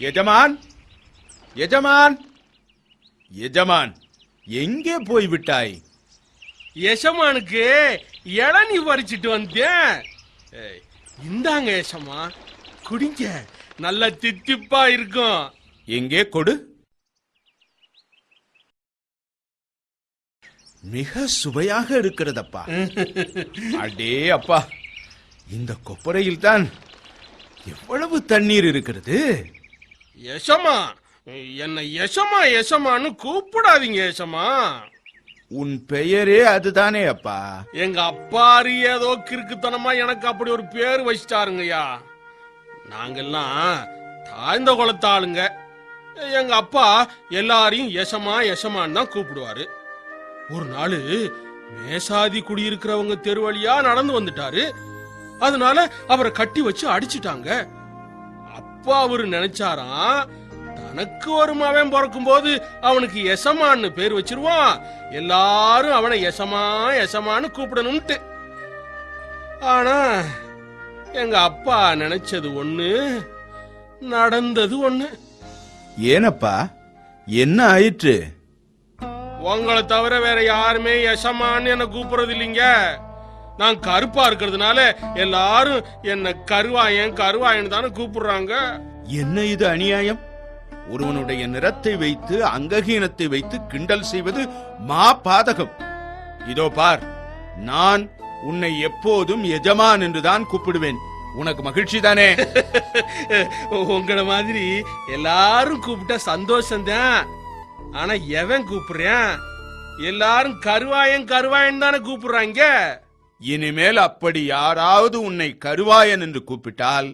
எஜமான், எஜமான், எஜமான், எங்கே போய் விட்டாய்? யசமானுக்கு இளநீ பறிச்சிட்டு வந்தேன். இந்தாங்க யசமா, குடிங்க, நல்ல தித்திப்பா இருக்கும். எங்கே கொடு. மிக சுவையாக இருக்கிறதப்பா. அடே அப்பா, இந்த கொப்பரையில் தான் எவ்வளவு தண்ணீர் இருக்கிறது. யசமா, என்ன யசமா யசமான்னு கூப்பிடாதீங்க யசமா. உன் பெயரே அதுதானே அப்பா. எங்க அப்பாரு ஏதோ கிறுக்குத்தனமா எனக்கு அப்படி ஒரு பேர் வச்சிட்டாருங்கய்யா. நாங்கெல்லாம் தாழ்ந்த குலத்து ஆளுங்க. எங்க அப்பா எல்லாரையும் யசமா யசமான்னு தான் கூப்பிடுவாரு. ஒரு நாள் மேசாதி குடியிருக்கிறவங்க தெரு வழியா நடந்து வந்துட்டாரு. அதனால அவரை கட்டி வச்சு அடிச்சிட்டாங்க. அப்பா அவரு நினைச்சாராம், தனக்கு ஒரு மகன் பிறக்கும் போது அவனுக்கு யசமான்னு பேர் வச்சிருவான், எல்லாரும் அவனை யசமா யசமான்னு கூப்பிடணும்ட்டு. ஆனா எங்க அப்பா நினைச்சது ஒண்ணு, நடந்தது ஒண்ணு. ஏனப்பா, என்ன ஆயிற்று? உங்களை தவிர வேற யாருமே யசமான்னு என்ன கூப்பிடுறது இல்லைங்க. நான் கருப்பா இருக்கிறதுனால எல்லாரும் என்ன கருவாயன் கருவாயன் தானே கூப்பிடுறாங்க. என்ன இது அநியாயம்? ஒருவனுடைய நிறத்தை வைத்து அங்ககீனத்தை வைத்து கிண்டல் செய்வது மா பாதகம். இதோ பார், நான் உன்னை எப்போதும் எஜமான் என்றுதான் கூப்பிடுவேன். உனக்கு மகிழ்ச்சி தானே? உங்கள மாதிரி எல்லாரும் கூப்பிட்டா சந்தோஷம்தான். ஆனா எவன் கூப்பிடுறேன்? எல்லாரும் கருவாயன் கருவாயன் தானே கூப்பிடுறாங்க. இனிமேல் அப்படி யாராவது உன்னை கருவாயன் என்று கூப்பிட்டால்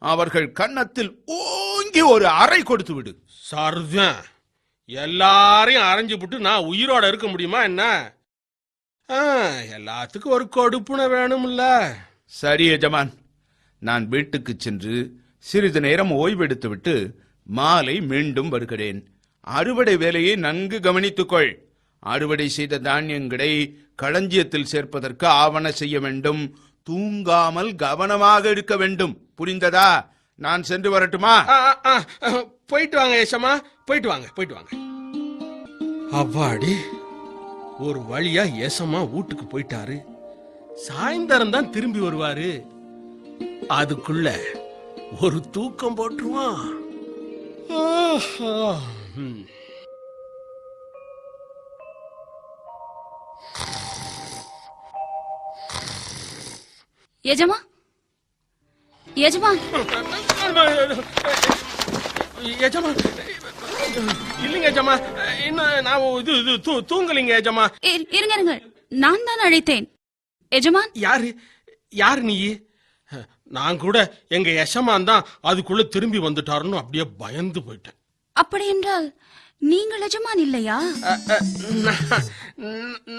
அவர்கள் கன்னத்தில் ஓங்கி ஒரு அறை கொடுத்து விடு. சரிதான், எல்லாரையும் அரைஞ்சு விட்டு நான் உயிரோட இருக்க முடியுமா என்ன? எல்லாத்துக்கும் ஒரு கொடுப்புன வேணும்ல. சரி எஜமான், நான் வீட்டுக்கு சென்று சிறிது நேரம் ஓய்வெடுத்து விட்டு மாலை மீண்டும் வருகிறேன். அறுவடை வேலையை நன்கு கவனித்துக்கொள். அறுவடை செய்த தானியங்களை களஞ்சியத்தில் சேர்ப்பதற்கு ஆவண செய்ய வேண்டும். தூங்காமல் கவனமாக இருக்க வேண்டும். புரிந்ததா? நான் சென்று வரட்டுமா? போயிட்டு வாங்க யசமா, போயிட்டு வாங்க, போயிட்டு வாங்க. அவ்வாடி, ஒரு வழியா யசமா வீட்டுக்கு போயிட்டாரு. சாயந்தரம் தான் திரும்பி வருவாரு. அதுக்குள்ள ஒரு தூக்கம் போட்டுருவான். எஜமா, எஜமா, யஜமா, இல்லைங்க யஜமா, இன்னும் நான் இது தூங்கலிங்க யஜமா. இருங்க இருங்க, நான் தான் அழைத்தேன். எஜமான். யாரு யாரு நீ? நான் கூட எங்க யசமான் தான் அதுக்குள்ள திரும்பி வந்துட்டாருன்னு அப்படியே பயந்து போயிட்டேன். அப்படி என்றால் நீங்கள் எஜமான் இல்லையா?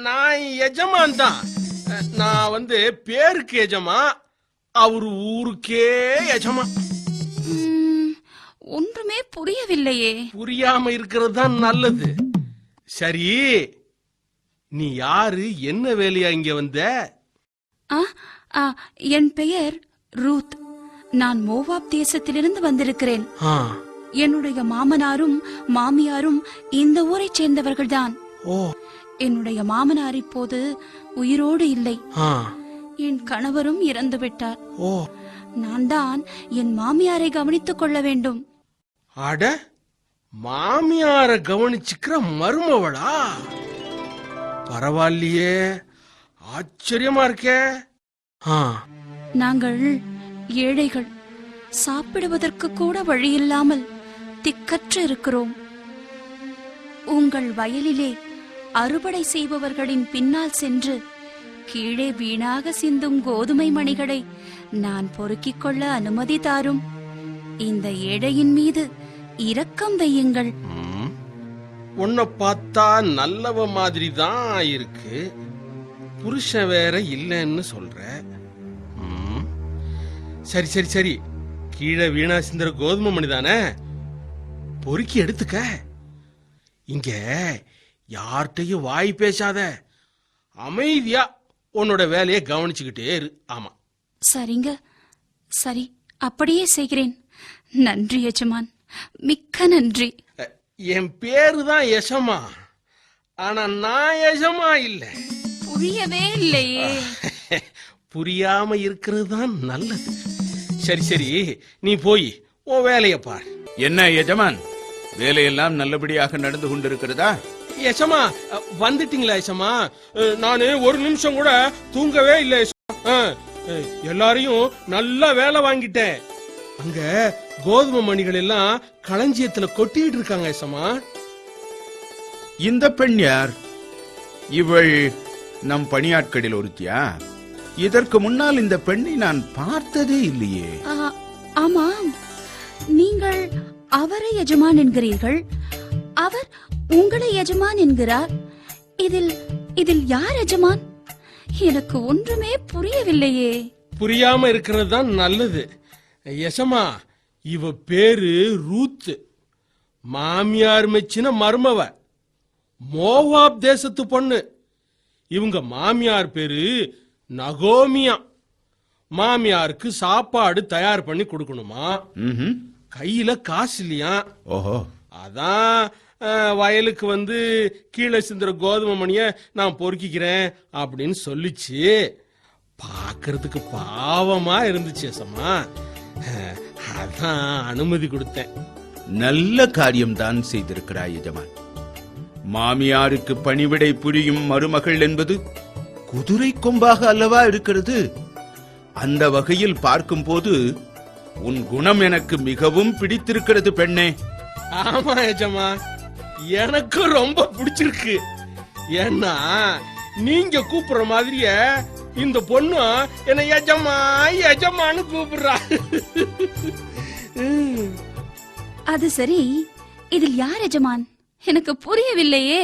நான் எஜமான் தான். நான் வந்து பேருக்கு எஜமா, அவரு ஊருக்கே எஜமா. ஒன்றுமே புரியவில்லையே. புரியாம இருக்கிறது தான் நல்லது. சரி, நீ யாரு, என்ன வேலையா இங்க வந்த? என் பெயர் ரூத். நான் மோவாப் தேசத்திலிருந்து வந்திருக்கிறேன். என்னுடைய மாமனாரும் மாமியாரும் இந்த ஊரைச் சேர்ந்தவர்கள்தான். என்னுடைய மாமனார் இப்போது உயிரோடு இல்லை. என் கணவரும் இறந்து விட்டார். நான் தான் என் மாமியாரை கவனித்துக் கொள்ள வேண்டும். அட, மாமியார கவனிச்சுக்கிற மருமவளா? பரவாயில்லையே, ஆச்சரியமா இருக்கே. நாங்கள் ஏழைகள், சாப்பிடுவதற்கு கூட வழியில்லாமல் திக்கற்று இருக்கிறோம். உங்கள் வயலிலே அறுவடை செய்பவர்களின் பின்னால் சென்று கீழே வீணாக சிந்தும் கோதுமை மணிகளை நான் பொறுக்கிக் கொள்ள அனுமதி தாரும். இந்த ஏழையின் மீது இரக்கம் வையுங்கள். உன்னை பார்த்தா நல்லவ மாதிரி தான் இருக்கு. புருஷன் வேற இல்லைன்னு சொல்ற. சரி சரி சரி, கீழே வீணா சிந்துற கோதுமை மணி தானே, பொறுக்கி எடுத்துக்க. இங்க யார்கிட்டையும் வாய் பேசாத, அமைதியா உன்னோட வேலையை கவனிச்சுக்கிட்டே இரு. ஆமா, சரிங்க, சரி, அப்படியே செய்கிறேன். நன்றி எஜமான், மிக்க நன்றி. என் பேரு தான் யசமா, ஆனா நான் யசமா இல்ல. புரியவே இல்லையே. புரியாம இருக்கிறது தான் நல்லது. சரி சரி, நீ போய் உன் வேலையை பார். என்ன எஜமான், வேலையெல்லாம் நல்லபடியாக நடந்து கொண்டிருக்கிறதா? யசமா, வந்துட்டீங்களா யசமா? நானு ஒரு நிமிஷம் கூட தூங்கவே இல்லை யசமா. எல்லாரையும் நல்லா வேலை வாங்கிட்டேன். அங்க கோதுமை மணிகள் எல்லாம் களஞ்சியத்துல கொட்டிட்டு இருக்காங்க யசமா. இந்த பெண் யார்? இவள் நம் பணியாட்களில் ஒருத்தியா? இதற்கு முன்னால் இந்த பெண்ணை நான் பார்த்ததே இல்லையே. ஆமாம், நீங்கள் அவரை எஜமான் என்கிறீர்கள், அவர் உங்களை எஜமான் என்கிறார். இதில் யார் எஜமான்? எனக்கு ஒன்றுமே புரியவில்லையே. புரியாம இருக்கிறது தான் நல்லது. யசமா, இவ பேரு ரூத், மாமியார் மெச்சின மருமவ, மோவாப் தேசத்து பொண்ணு. இவங்க மாமியார் பேரு நகோமியா. மாமியாருக்கு சாப்பாடு தயார் பண்ணி கொடுக்கணுமா, கையில காசு இல்லையா. ஓஹோ, அதான் வயலுக்கு வந்து கீழே சிந்துற கோதுமை மணிய நான் பொறுக்கிக்கிறேன் அப்படின்னு சொல்லிச்சு. பாக்குறதுக்கு பாவமா இருந்துச்சு யசமா, அதான் அனுமதி கொடுத்தேன். நல்ல காரியம்தான் செய்திருக்கிறாய் எஜமான். மாமியாருக்கு பணிவிடை புரியும் மருமகள் என்பது குதிரை கொம்பாக அல்லவா இருக்கிறது. அந்த வகையில் பார்க்கும் போது உன் குணம் எனக்கு மிகவும் பிடித்திருக்கிறது பெண்ணே. ஆமா யஜமா, எனக்கு ரொம்ப பிடிச்சிருக்கு. ஏன்னா நீங்க கூப்பிடுற மாதிரிய இந்த பொண்ணு என்ன யஜமா யஜமான்னு கூப்பிடுறா. அது சரி, இதில் யார் எஜமான்? எனக்கு புரியவில்லையே.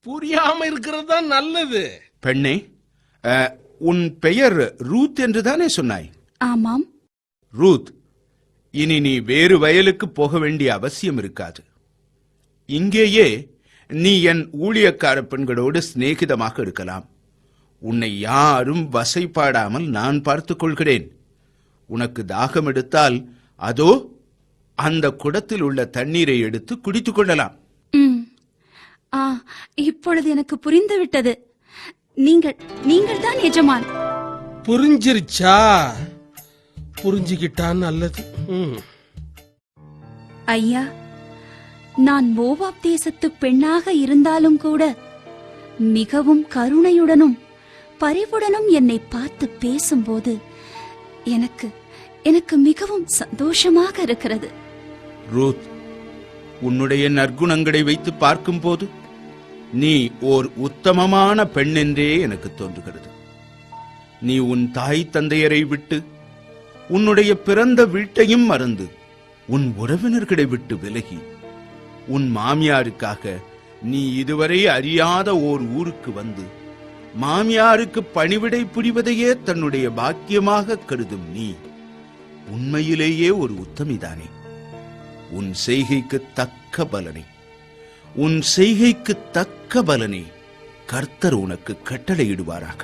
புரியாம இருக்கிறது தான் நல்லது. பெண்ணே, உன் பெயர் ரூத் என்றுதானே சொன்னாய்? ஆமாம். ரூத், இனி நீ வேறு வயலுக்கு போக வேண்டிய அவசியம் இருக்காது. இங்கேயே நீ என் ஊழியக்கார பெண்களோடு சிநேகிதமாக இருக்கலாம். உன்னை யாரும் வசைப்பாடாமல் நான் பார்த்துக் கொள்கிறேன். உனக்கு தாகம் எடுத்தால் அதோ அந்த குடத்தில் உள்ள தண்ணீரை எடுத்து குடித்துக் கொள்ளலாம். இப்பொழுது எனக்கு புரிந்து விட்டது. நீங்கள் தான் எஜமான். புரிஞ்சிருச்சா? புரிஞ்சுகிட்டான் நல்லது. ஐயா, நான் மோவாப் தேசத்து பெண்ணாக இருந்தாலும் கூட மிகவும் கருணையுடனும் பரிவுடனும் என்னை பார்த்து பேசும்போது எனக்கு மிகவும் சந்தோஷமாக இருக்கிறது. ரூத், உன்னுடைய நற்குணங்களை வைத்து பார்க்கும் போது நீ ஓர் உத்தமமான பெண் என்றே எனக்கு தோன்றுகிறது. நீ உன் தாய் தந்தையரை விட்டு உன்னுடைய பிறந்த வீட்டையும் மறந்து உன் உறவினர்களை விட்டு விலகி உன் மாமியாருக்காக நீ இதுவரை அறியாத ஓர் ஊருக்கு வந்து மாமியாருக்கு பணிவிடை புரிவதையே தன்னுடைய பாக்கியமாக கருதும் நீ உண்மையிலேயே ஒரு உத்தமிதானே. உன் செய்கைக்கு தக்க பலனை கர்த்தர் உனக்கு கட்டளையிடுவாராக.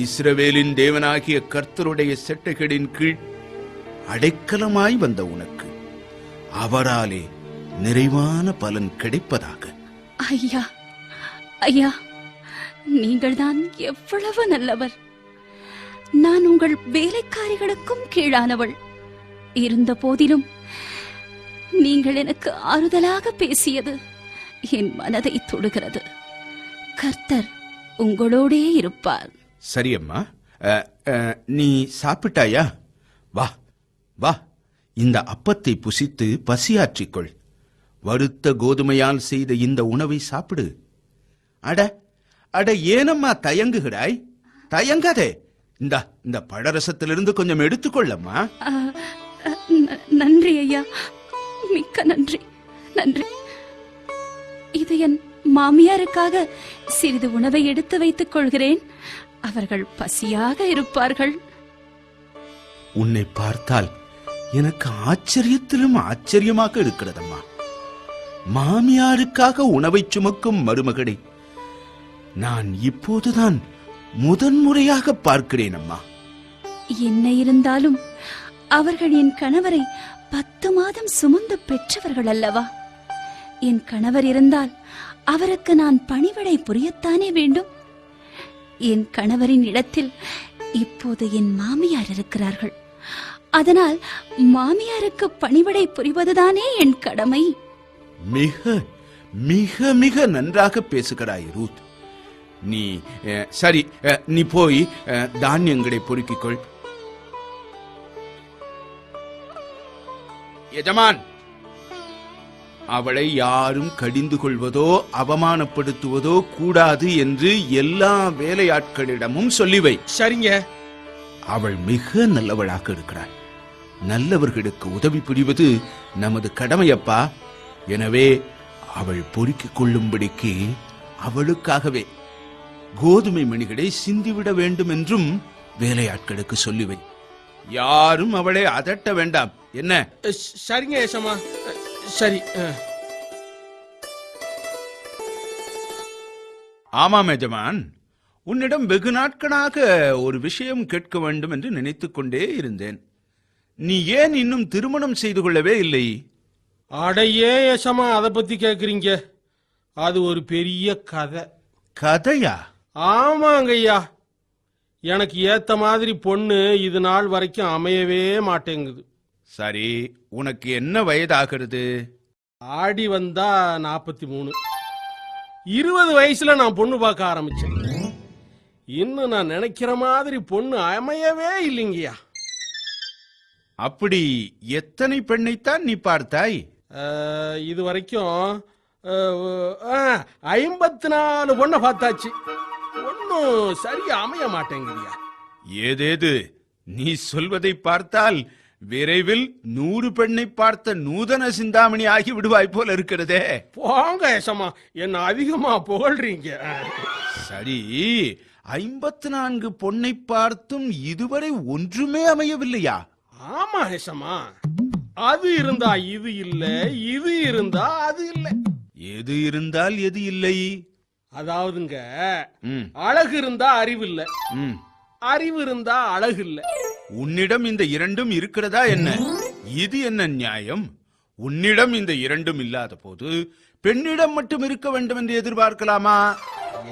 இஸ்ரவேலின் தேவனாகிய கர்த்தருடைய செட்டைகளின் கீழ் அடைக்கலமாய் வந்த உனக்கு அவராலே நிறைவான பலன் கிடைப்பதாக. ஐயா ஐயா, நீங்கள்தான் எவ்வளவு நல்லவர். நான் உங்கள் வேலைக்காரிகளுக்கும் கீழானவள். இருந்த போதிலும் நீங்கள் எனக்கு ஆறுதலாக பேசியது என் மனதை தொடுகிறது. கர்த்தர் உங்களோடே இருப்பார். சரியம்மா, நீ சாப்பிட்டாயா? வா வா, இந்த அப்பத்தை புசித்து பசியாற்றிக்கொள். வறுத்த கோதுமையால் செய்த இந்த உணவை சாப்பிடு. அட ஏனம்மா தயங்குகிறாய்? தயங்காதே. இந்த பழரசத்திலிருந்து கொஞ்சம் எடுத்துக்கொள்ளம்மா. நன்றி ஐயா, மிக்க நன்றி. இது என் மாமியாருக்காக சிறிது உணவை எடுத்து வைத்துக் கொள்கிறேன். அவர்கள் பசியாக இருப்பார்கள். உன்னை பார்த்தால் எனக்கு ஆச்சரியத்திலும் ஆச்சரியமாக இருக்கிறதம்மா. மாமியாருக்காக உணவை சுமக்கும் மருமகளை நான் இப்போதுதான் முதன்முறையாக பார்க்கிறேன் அம்மா. என்ன இருந்தாலும் அவர்கள் என் கணவரை 10 மாதம் சுமந்து பெற்றவர்கள் அல்லவா? என் கணவர் இருந்தால் அவருக்கு நான் பணிவிடை புரியத்தானே வேண்டும். என் கணவரின் இடத்தில் இப்போது என் மாமியார் இருக்கிறார்கள். அதனால் மாமியாருக்கு பணிவிடை புரிவதுதானே என் கடமை. மிக மிக மிக நன்றாக பேசுகிறாய் ரூத். நீ சரி, நீ போய் தானியங்களை பொறுக்கிக்கொள். எஜமான், அவளை யாரும் கடிந்து கொள்வதோ அவமானப்படுத்துவதோ கூடாது என்று எல்லா வேலையாட்களிடமும் சொல்லிவை. சரிங்க. அவள் மிக நல்லவளாக இருக்கிறாள். நல்லவர்களுக்கு உதவி புரிவது நமது கடமையப்பா. எனவே அவள் பொறுக்கிக் கொள்ளும்படிக்கு அவளுக்காகவே கோதுமை மணிகளை சிந்திவிட வேண்டும் என்றும் வேலையாட்களுக்கு சொல்லிவை. யாரும் அவளை அதட்ட வேண்டாம். என்ன? சரிங்க ஏசமா. சரி. ஆமாம் எஜமான், உன்னிடம் வெகு நாட்களாக ஒரு விஷயம் கேட்க வேண்டும் என்று நினைத்துக் கொண்டே இருந்தேன். நீ ஏன் இன்னும் திருமணம் செய்து கொள்ளவே இல்லை? அடையே ஏசமா, அதை பத்தி கேக்குறீங்க? அது ஒரு பெரிய கதை. கதையா? ஆமாங்க ஐயா, எனக்கு ஏத்த மாதிரி பொண்ணு இது நாள் வரைக்கும் அமையவே மாட்டேங்குது. சரி, உனக்கு என்ன வயதாகிறது? ஆடி வந்தா 43. 20 வயசுல நான் பொண்ணு பார்க்க ஆரம்பிச்சேன். இன்னும் நான் நினைக்கிற மாதிரி பொண்ணு அமையவே இல்லைங்கய்யா. அப்படி எத்தனை பெண்ணைத்தான் நீ பார்த்தாய்? இது வரைக்கும் 54 பொண்ணை பார்த்தாச்சு. ஒன்னும் சரியா அமைய மாட்டேங்குதியா. ஏதேது நீ சொல்வதை பார்த்தால் விரைவில் 100 பெண்ணை பார்த்த நூதன சிந்தாமணி ஆகி விடுவாய் போல இருக்கிறதே. போங்க ஏசமா, என்ன அதிகமா புகழ்றீங்க. சரி, 54 பொண்ணை பார்த்தும் இதுவரை ஒன்றுமே அமையவில்லையா? ஆமா ஏசமா, அது இருந்தா இது இல்ல, இது இருந்தா அது இல்ல. எது இருந்தால் எது இல்லை? அதாவதுங்க, அழகு இருந்தா அறிவு இல்ல, அறிவு இருந்தா அழகு இல்ல. உன்னிடம் இந்த இரண்டும் இருக்கிறதா என்ன? இது என்ன நியாயம்? உன்னிடம் இந்த இரண்டும் இல்லாத போது பெண்ணிடம் மட்டும் இருக்க வேண்டும் என்று எதிர்பார்க்கலாமா?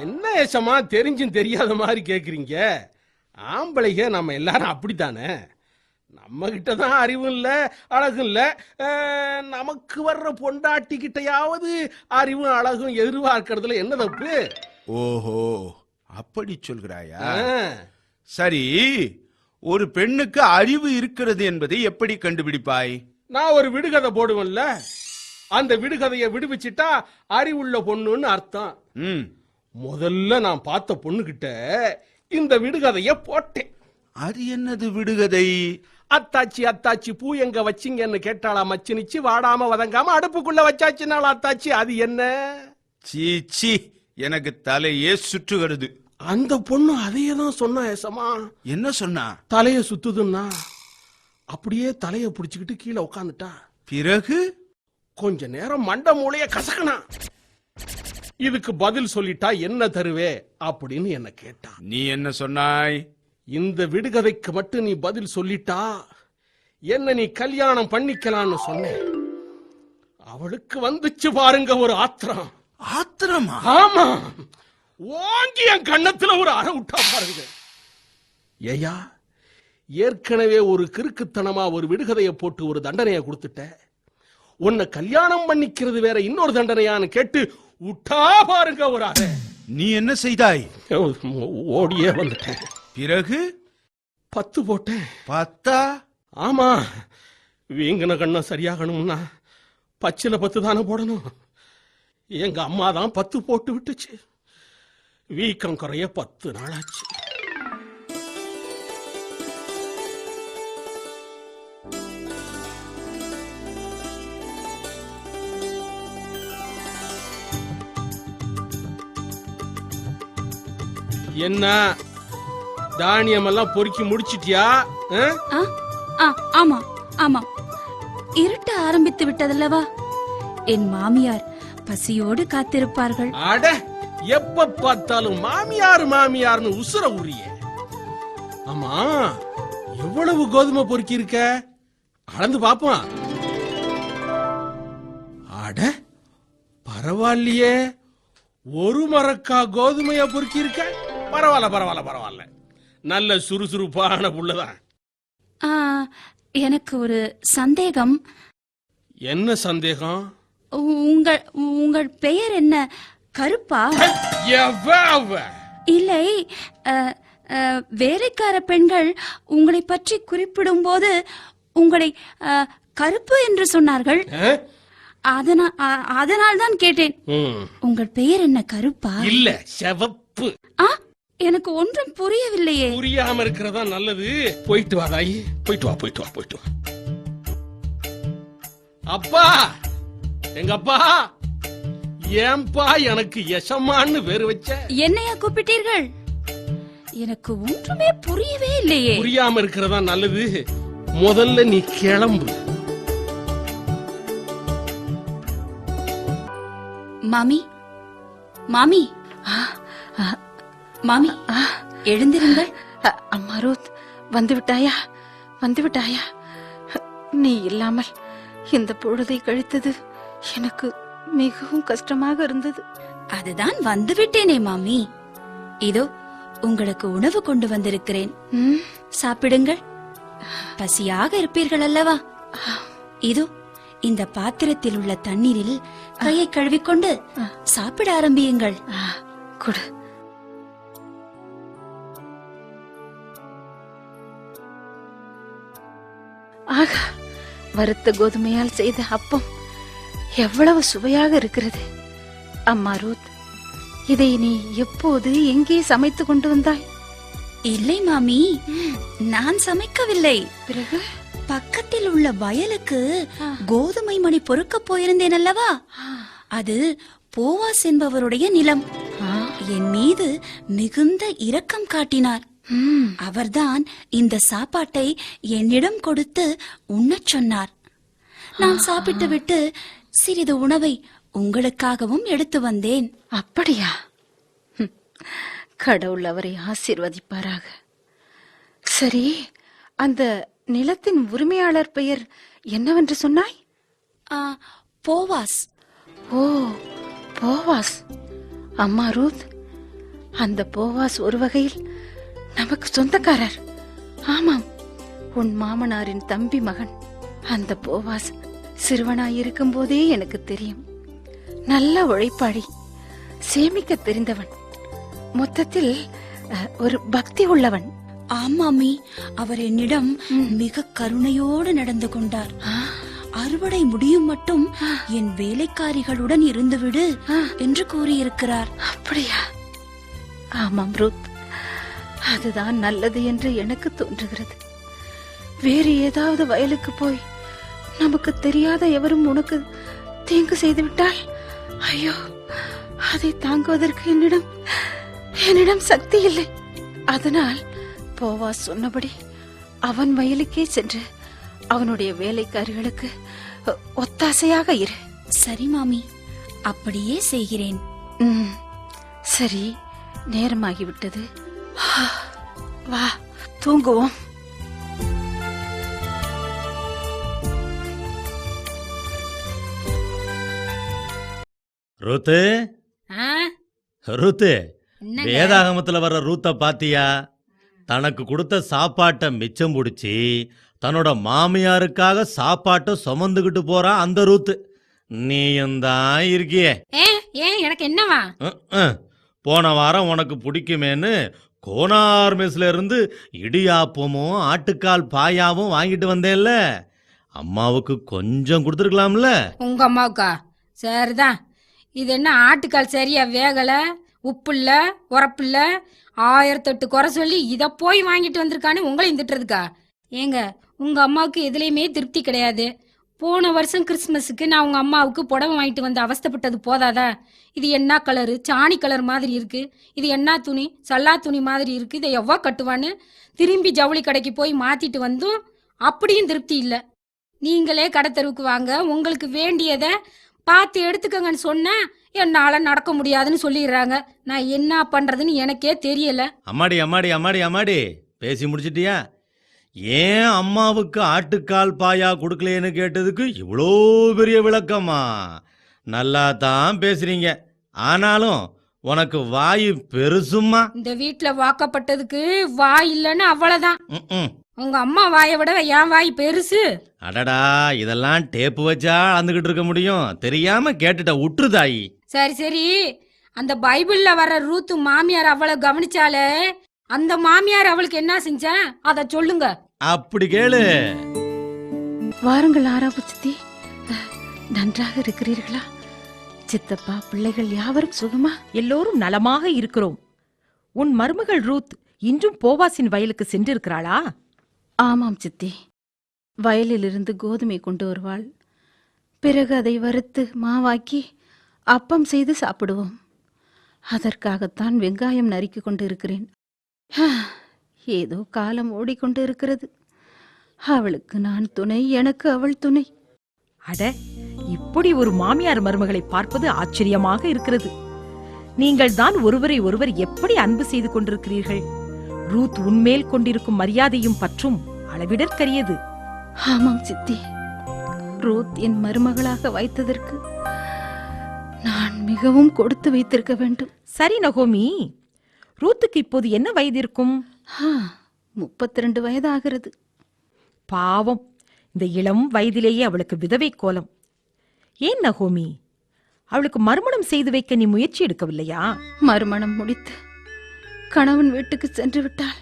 என்ன ஏசமா தெரிஞ்சும் தெரியாத மாதிரி கேக்குறீங்க? ஆம்பளைங்க நம்ம எல்லாரும் அப்படித்தானே. நம்ம கிட்ட தான் அறிவு இல்ல, அழகும் இல்ல. நமக்கு வர்ற பொண்டாட்டி கிட்டையாவது அறிவும் அழகும் எதிர்பார்க்கறதுல என்ன தப்பு? ஓஹோ, அப்படி சொல்கிறாயா? சரி, ஒரு பெண்ணுக்கு அறிவு இருக்கிறது என்பதை எப்படி கண்டுபிடிப்பாய்? நான் ஒரு விடுகதை போடுவேன்ல, அந்த விடுகதையை விடுவிச்சிட்டா அறிவுள்ள பொண்ணுன்னு அர்த்தம். முதல்ல நான் பார்த்த பொண்ணு கிட்ட இந்த விடுகதைய போட்டேன். அது என்னது விடுகதை? அத்தாச்சி அத்தாச்சி பூ எங்க வச்சிங்கன்னு கேட்டாளா மச்சினிச்சு, வாடாம வதங்காம அடுப்புக்குள்ள வச்சாச்சுனால அத்தாச்சி. அது என்ன? சீச்சி, எனக்கு தலையே சுற்றுகிறது. அந்த பொண்ணு அதையே தான் சொன்னா ஏசமா. என்ன சொன்னா? தலைய சுத்துதுன்னா அப்படியே தலைய புடிச்சுக்கிட்டு கீழே உட்காந்துட்டா. பிறகு கொஞ்ச நேரம் மண்ட மூளைய கசக்கனா. இதுக்கு பதில் சொல்லிட்டா என்ன தருவே அப்படின்னு என்ன கேட்டா. நீ என்ன சொன்னாய்? இந்த விடுகதைக்கு மட்டும் நீ பதில் சொல்லிட்டா என்ன நீ கல்யாணம் பண்ணிக்கலான்னு சொன்னேன். அவளுக்கு வந்துச்சு பாருங்க ஒரு ஆத்திரம். ஆத்திரமா? ஆமா, ஓங்கி என் கண்ணத்துல ஒரு அறை விட்டா பாருங்க. ஏயா, ஏற்கனவே ஒரு கிறுக்குத்தனமா ஒரு விடுகதையை போட்டு ஒரு தண்டனையை கொடுத்துட்ட. உன்னை கல்யாணம் பண்ணிக்கிறது வேற இன்னொரு தண்டனையான்னு கேட்டு விட்டா பாருங்க ஒரு அறை. நீ என்ன செய்தாய்? ஓடியே வந்துட்டேன். பிறகு 10 போட்டேன். 10? ஆமா, வீங்கின கண்ணம் சரியாகணும்னா பச்சில 10 தானே போடணும். எங்க அம்மா தான் 10 போட்டு விட்டுச்சு. வீக்கம் குறைய 10 நாளாச்சு. என்ன தானியம் எல்லாம் பொறுக்கி முடிச்சிட்டியா? ஆமா ஆமா, இருட்ட ஆரம்பித்து விட்டதல்லவா. என் மாமியார் பசியோடு காத்திருப்பார்கள். அட, எப்ப பார்த்தாலும் மாமியார் மாமியார்னு உசுர உரிய. ஆமா, எவ்வளவு கோதுமை பொறுக்கி இருக்க? அளந்து பாப்போம். அட பரவாயில்லையே, ஒரு மரக்கா கோதுமையா பொறுக்கி இருக்க. பரவாயில்ல பரவாயில்ல பரவாயில்ல, நல்ல சுறுசுறுப்பான புள்ளதான். ஆ, எனக்கு ஒரு சந்தேகம். என்ன சந்தேகம்? உங்கள் உங்கள் பெயர் என்ன? கருப்பா? இல்லை, வேலைக்கார பெண்கள் உங்களை பற்றி குறிப்பிடும் போது உங்களை கருப்பு என்று சொன்னார்கள். அதனால் தான் கேட்டேன். உங்கள் பெயர் என்ன? கருப்பா? இல்ல, சிவப்பு. எனக்கு ஒன்றும் புரியவில்லையே. புரியாம இருக்கிறதா நல்லது. போயிட்டு வா தாயி, போயிட்டு வா போயிட்டு வா போயிட்டு வா. அப்பா, எங்க அப்பா, ஏன்பா எனக்கு யசமான்னு பேரு வச்ச? என்னையா கூப்பிட்டீர்கள்? எனக்கு ஒன்றுமே புரியவே இல்லையே. புரியாம இருக்கிறதா நல்லது. முதல்ல நீ கிளம்பு. மாமி, மாமி, மாமி, எழுந்திருங்கள். அம்மா ரூத், வந்து விட்டாயா? வந்து விட்டாயா? நீ இல்லாமல் இந்த பொழுதை கழித்தது எனக்கு மிகவும் கஷ்டமாக இருந்தது. அதுதான் வந்து விட்டேனே மாமி. இதோ உங்களுக்கு உணவு கொண்டு வந்திருக்கிறேன். சாப்பிடுங்கள். பசியாக இருப்பீர்கள் அல்லவா? இதோ இந்த பாத்திரத்தில் உள்ள தண்ணீரில் கையை கழுவிக்கொண்டு சாப்பிட ஆரம்பியுங்கள். கொடு. ஆகா, வறுத்த கோதுமையால் செய்த அப்பம் எவ்வளவு சுவையாக இருக்கிறது. அம்மா ரூத், இதை நீ எப்போது எங்கே சமைத்து கொண்டு வந்தாய்? இல்லை மாமி, நான் சமைக்கவில்லை. பிறகு பக்கத்தில் உள்ள வயலுக்கு கோதுமை மணி பொறுக்க போயிருந்தேன் அல்லவா? அது போவாஸ் என்பவருடைய நிலம். என் மீது மிகுந்த இரக்கம் காட்டினார். அவர்தான் இந்த சாப்பாட்டை என்னிடம் கொடுத்து உண்ணச் சொன்னார். நான் சாப்பிட்டு விட்டு சிறிது உணவை உங்களுக்காகவும் எடுத்து வந்தேன். அப்படியா? கடவுள் அவரை ஆசீர்வதிப்பாராக. சரி, அந்த நிலத்தின் உரிமையாளர் பெயர் என்னவென்று சொன்னாய்? போவாஸ். ஓ, போவாஸ். அம்மா ரூத், அந்த போவாஸ் ஒரு வகையில் நமக்கு சொந்தக்காரர். ஆமாம், உன் மாமனாரின் தம்பி மகன். அந்த போவாஸ் சிறுவனாயிருக்கும் போதே எனக்கு தெரியும். நல்ல உழைப்பாளி, சேமிக்க தெரிந்தவன், மொத்தத்தில் ஒரு பக்தி உள்ளவன். ஆமாமி, அவர் என்னிடம் மிக கருணையோடு நடந்து கொண்டார். அறுவடை முடியும் மட்டும் என் வேலைக்காரிகளுடன் இருந்துவிடு என்று கூறியிருக்கிறார். அப்படியா? ஆமாம் ரூத், அதுதான் நல்லது என்று எனக்கு தோன்றுகிறது. வேறு ஏதாவது வயலுக்கு போய் நமக்கு தெரியாத எவரும் உனக்கு தீங்கு செய்து விட்டால், ஐயோ, அதை தாங்குவதற்கு என்னிடம் சக்தி இல்லை. அதனால் போவாஸ் சொன்னபடி அவன் வயலுக்கே சென்று அவனுடைய வேலைக்காரிகளுக்கு ஒத்தாசையாக இரு. சரி மாமி, அப்படியே செய்கிறேன். சரி, நேரமாகிவிட்டது. வா, தூங்குவோம். ரூத்து, ரூத்து, வேதாகமத்துல வர்ற ரூத்த பாத்தியா? தனக்கு கொடுத்த சாப்பாட்டை மிச்சம் பிடிச்சி தன்னோட மாமியாருக்காக சாப்பாட்டை சுமந்துகிட்டு போறா அந்த ரூத்து. நீயும் தான் இருக்கியே. ஏன் எனக்கு என்னவா? போன வாரம் உனக்கு பிடிக்குமேன்னு கோனார் மெஸ்ல இருந்து இடியாப்பமும் ஆட்டுக்கால் பாயாவும் வாங்கிட்டு வந்தேன்ல, அம்மாவுக்கு கொஞ்சம் கொடுத்துருக்கலாம்ல. உங்க அம்மாவுக்கா? சரிதான். இது என்ன ஆட்டுக்கால் சரியா வேகல, உப்பு இல்ல, உரப்பு இல்ல, 1008 குறை சொல்லி இத போய் வாங்கிட்டு வந்திருக்கான்னு உங்களையும் திட்டுறதுக்கா? ஏங்க, உங்க அம்மாவுக்கு எதுலையுமே திருப்தி கிடையாது. போன வருஷம் கிறிஸ்துமஸுக்கு நான் உங்க அம்மாவுக்கு புடவை வாங்கிட்டு வந்து அவஸ்தைப்பட்டது போதாதா? இது என்ன கலரு, சாணி கலர் மாதிரி இருக்கு, இது என்ன துணி, சல்லா துணி மாதிரி இருக்கு, இதை எவ்வளோ கட்டுவான்னு திரும்பி ஜவுளி கடைக்கு போய் மாத்திட்டு வந்தும் அப்படியும் திருப்தி இல்லை. நீங்களே கடத்தெருவுக்கு வாங்க, உங்களுக்கு வேண்டியதை பார்த்து எடுத்துக்கங்கன்னு சொன்னா என்னால நடக்க முடியாதுன்னு சொல்லிடுறாங்க. நான் என்ன பண்றதுன்னு எனக்கே தெரியல. அம்மாடி அம்மாடி அம்மாடி அம்மாடி, பேசி முடிச்சிட்டியா? ஏன் அம்மாவுக்கு ஆட்டுக்கால் பாயா கொடுக்கலேன்னு கேட்டதுக்கு இவ்வளோ பெரிய விளக்கமா? நல்லா தான் பேசுறீங்க, ஆனாலும் உனக்கு வாய் பெருசும்மா. இந்த வீட்ல வாக்கப்பட்டதுக்கு வாய் இல்லைன்னு அவ்வளவுதான். ம்ம். உங்க அம்மா வாயை விட என் வாய் பெருசு. அடடா, இதெல்லாம் டேப்பு வச்சா அளந்துகிட்டு இருக்க முடியும். தெரியாம கேட்டுட்ட, உற்று தாயி. சரி சரி, அந்த பைபிள்ல வர்ற ரூத்து மாமியார் அவளை கவனிச்சாலே, அந்த மாமியார் அவளுக்கு என்ன செஞ்சா அத சொல்லுங்க. அப்படி கேளு. வாருங்கள் ஆராப்பு சித்தி. நன்றாக இருக்கிறீர்களா? சித்தப்பா, பிள்ளைகள் யாவரும் சுகமா? எல்லோரும் நலமாக இருக்கிறோம். உன் மருமகள் ரூத் இன்றும் போவாசின் வயலுக்கு சென்றிருக்கிறாளா? ஆமாம் சித்தி. வயலிலிருந்து கோதுமை கொண்டு வருவாள். பிறகு அதை வறுத்து மாவாக்கி அப்பம் செய்து சாப்பிடுவோம். அதற்காகத்தான் வெங்காயம் நறுக்கிக் கொண்டு இருக்கிறேன். ஏதோ காலம் ஓடிக்கொண்டு இருக்கிறது. அவளுக்கு நான் துணை, எனக்கு அவள் துணை. அட, இப்படி ஒரு மாமியார் மருமகளை பார்ப்பது ஆச்சரியமாக இருக்கிறது. நீங்கள் தான் ஒருவரை ஒருவர் எப்படி அன்பு செய்து கொண்டிருக்கிறீர்கள். ரூத் உன்மேல் கொண்டிருக்கும் மரியாதையும் பற்றும் அளவிடற்கரியது. ஆமாம் சித்தி. ரூத் என் மருமகளாக வைத்ததற்கு நான் மிகவும் கொடுத்து வைத்திருக்க வேண்டும். சரி நகோமி, ரூத்துக்கு இப்போது என்ன வயது இருக்கும்? 32 வயதாகிறது. பாவம், இந்த இளம் வயதிலேயே அவளுக்கு விதவை கோலம். ஏன் நகோமி, அவளுக்கு மறுமணம் செய்து வைக்க நீ முயற்சி எடுக்கவில்லையா? மறுமணம் முடித்து கணவன் வீட்டுக்கு சென்று விட்டால்